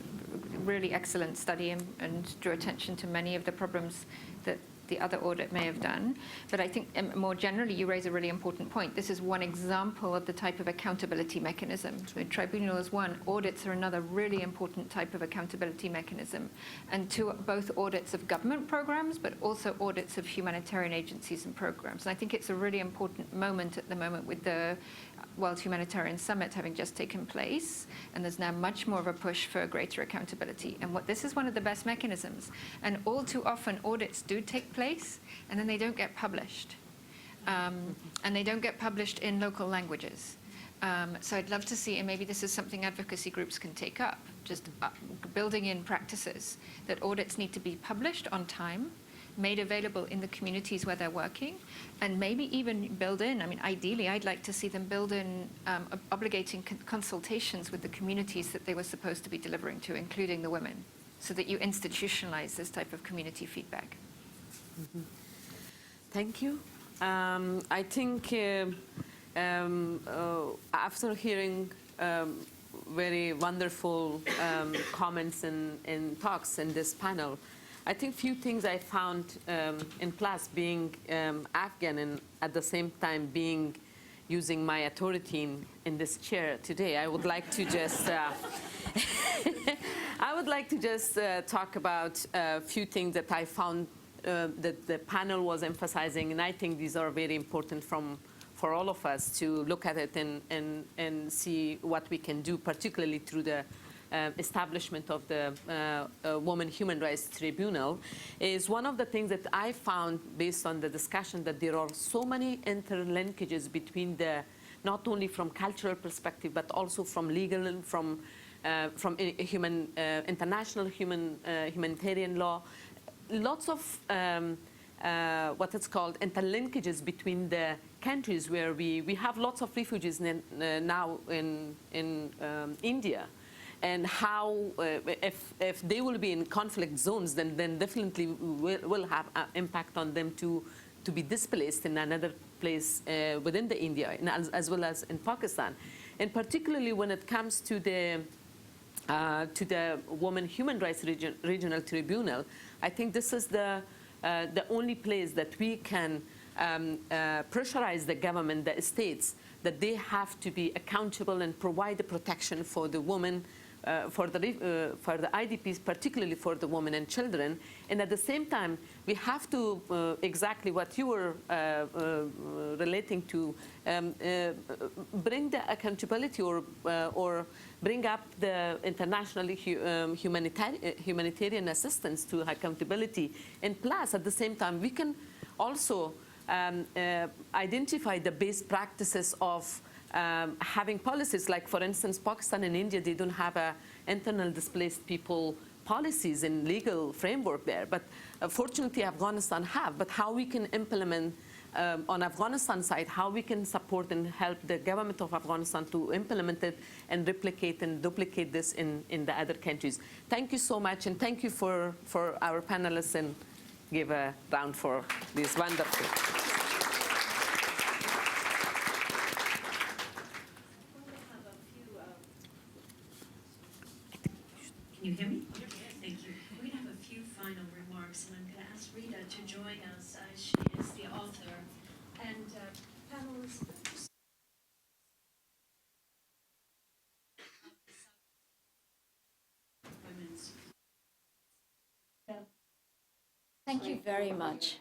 a really excellent study and drew attention to many of the problems that the other audit may have done. But I think more generally, you raise a really important point. This is one example of the type of accountability mechanism. The tribunal is one, audits are another really important type of accountability mechanism. And both audits of government programs, but also audits of humanitarian agencies and programs. And I think it's a really important moment at the moment with the World Humanitarian Summit having just taken place, and there's now much more of a push for greater accountability. And this is one of the best mechanisms. And all too often, audits do take place, and then they don't get published. And they don't get published in local languages. So I'd love to see, and maybe this is something advocacy groups can take up, just building in practices that audits need to be published on time, made available in the communities where they're working, and maybe even build in, I mean, ideally, I'd like to see them build in obligating consultations with the communities that they were supposed to be delivering to, including the women, so that you institutionalize this type of community feedback. Mm-hmm. Thank you. I think after hearing very wonderful comments and talks in this panel, I think few things I found in class, being Afghan and at the same time using my authority in this chair today. I would like to just talk about a few things that I found that the panel was emphasizing, and I think these are very important for all of us to look at it and see what we can do, particularly through the establishment of the Women Human Rights Tribunal. Is one of the things that I found based on the discussion, that there are so many interlinkages between not only from cultural perspective, but also from legal and from international humanitarian law. Lots of what it's called interlinkages between the countries, where we have lots of refugees now in India. And how, if they will be in conflict zones, then definitely will have an impact on them to be displaced in another place within the India, as well as in Pakistan. And particularly when it comes to the Women Human Rights Regional Tribunal, I think this is the only place that we can pressurize the government, the states, that they have to be accountable and provide the protection for the women, for the IDPs, particularly for the women and children. And at the same time, we have to, exactly what you were relating to, bring the accountability or bring up the international humanitarian assistance to accountability. And plus, at the same time, we can also identify the best practices of having policies, like, for instance, Pakistan and India, they don't have internal displaced people policies and legal framework there. But fortunately, Afghanistan have. But how we can implement on Afghanistan side, how we can support and help the government of Afghanistan to implement it and replicate and duplicate this in the other countries. Thank you so much, and thank you for our panelists and give a round for these wonderful. Can you hear me? Thank you. We're going to have a few final remarks, and I'm going to ask Rita to join us. She is the author. And panelists, women's. Thank you very much.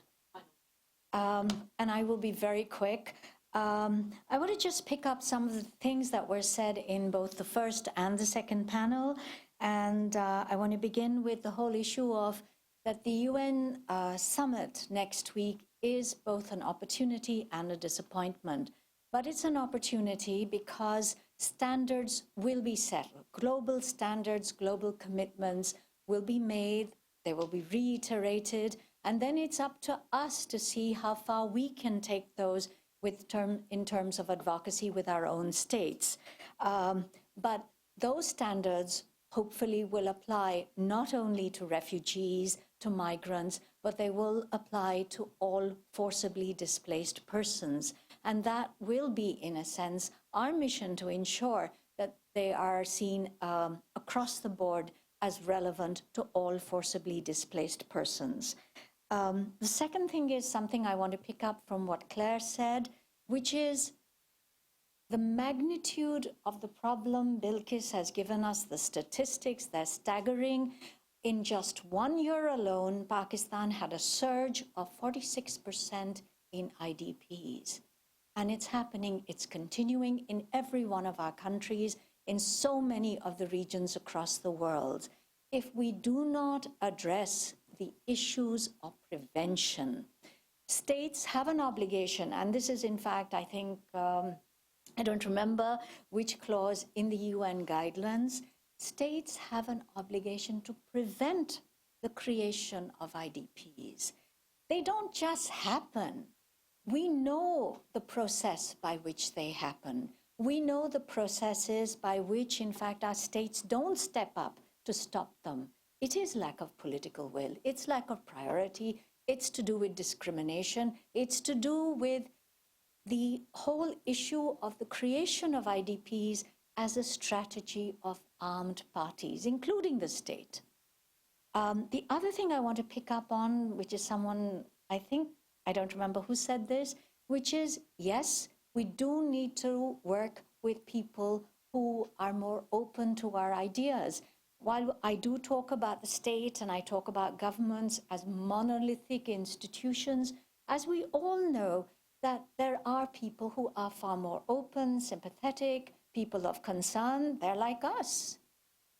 And I will be very quick. I want to just pick up some of the things that were said in both the first and the second panel. And I want to begin with the whole issue of that the UN summit next week is both an opportunity and a disappointment. But it's an opportunity because standards will be settled. Global standards, global commitments will be made, they will be reiterated, and then it's up to us to see how far we can take those in terms of advocacy with our own states. But those standards hopefully will apply not only to refugees, to migrants, but they will apply to all forcibly displaced persons. And that will be, in a sense, our mission to ensure that they are seen across the board as relevant to all forcibly displaced persons. The second thing is something I want to pick up from what Claire said, which is the magnitude of the problem. Bilkis has given us the statistics, they're staggering. In just 1 year alone, Pakistan had a surge of 46% in IDPs. And it's happening, it's continuing in every one of our countries, in so many of the regions across the world. If we do not address the issues of prevention, states have an obligation, and this is in fact, I think, I don't remember which clause in the UN guidelines, states have an obligation to prevent the creation of IDPs. They don't just happen. We know the process by which they happen. We know the processes by which, in fact, our states don't step up to stop them. It is lack of political will. It's lack of priority. It's to do with discrimination. It's to do with the whole issue of the creation of IDPs as a strategy of armed parties, including the state. The other thing I want to pick up on, which is someone, I think, I don't remember who said this, which is, yes, we do need to work with people who are more open to our ideas. While I do talk about the state and I talk about governments as monolithic institutions, as we all know that there are people who are far more open, sympathetic, people of concern, they're like us.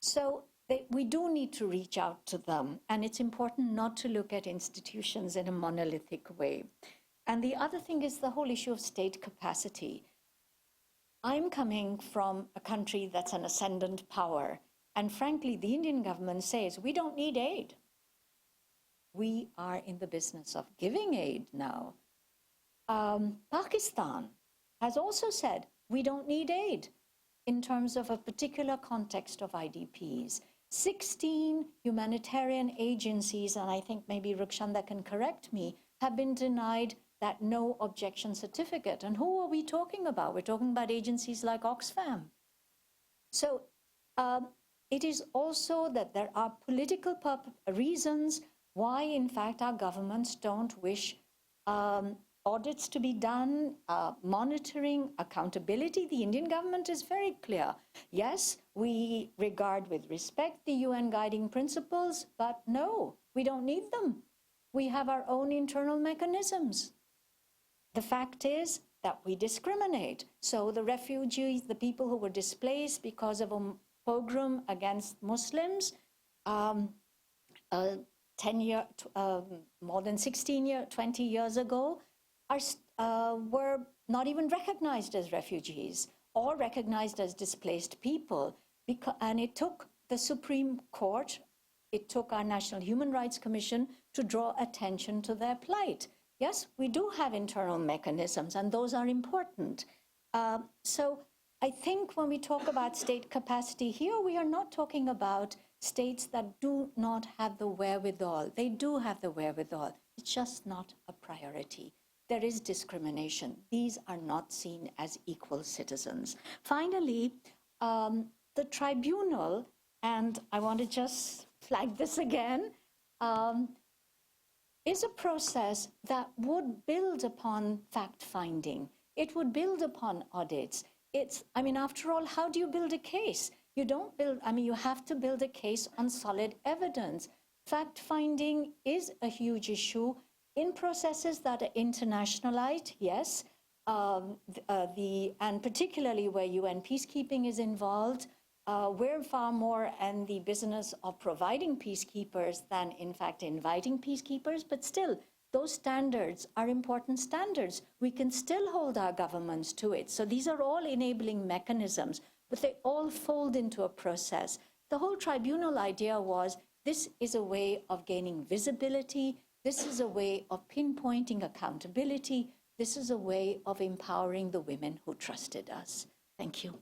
So we do need to reach out to them, and it's important not to look at institutions in a monolithic way. And the other thing is the whole issue of state capacity. I'm coming from a country that's an ascendant power, and frankly, the Indian government says, we don't need aid. We are in the business of giving aid now. Pakistan has also said, we don't need aid in terms of a particular context of IDPs. 16 humanitarian agencies, and I think maybe Rukshanda can correct me, have been denied that no objection certificate. And who are we talking about? We're talking about agencies like Oxfam. So it is also that there are political reasons why, in fact, our governments don't wish audits to be done, monitoring, accountability. The Indian government is very clear. Yes, we regard with respect the UN guiding principles, but no, we don't need them. We have our own internal mechanisms. The fact is that we discriminate. So the refugees, the people who were displaced because of a pogrom against Muslims, more than 20 years ago, were not even recognized as refugees or recognized as displaced people. And it took the Supreme Court, it took our National Human Rights Commission to draw attention to their plight. Yes, we do have internal mechanisms, and those are important. So I think when we talk about state capacity here, we are not talking about states that do not have the wherewithal. They do have the wherewithal. It's just not a priority. There is discrimination. These are not seen as equal citizens. Finally, the tribunal, and I want to just flag this again, is a process that would build upon fact-finding. It would build upon audits. After all, how do you build a case? You don't build, you have to build a case on solid evidence. Fact-finding is a huge issue in processes that are internationalized, yes, and particularly where UN peacekeeping is involved. We're far more in the business of providing peacekeepers than, in fact, inviting peacekeepers, but still, those standards are important standards. We can still hold our governments to it. So these are all enabling mechanisms, but they all fold into a process. The whole tribunal idea was, this is a way of gaining visibility. This is a way of pinpointing accountability. This is a way of empowering the women who trusted us. Thank you.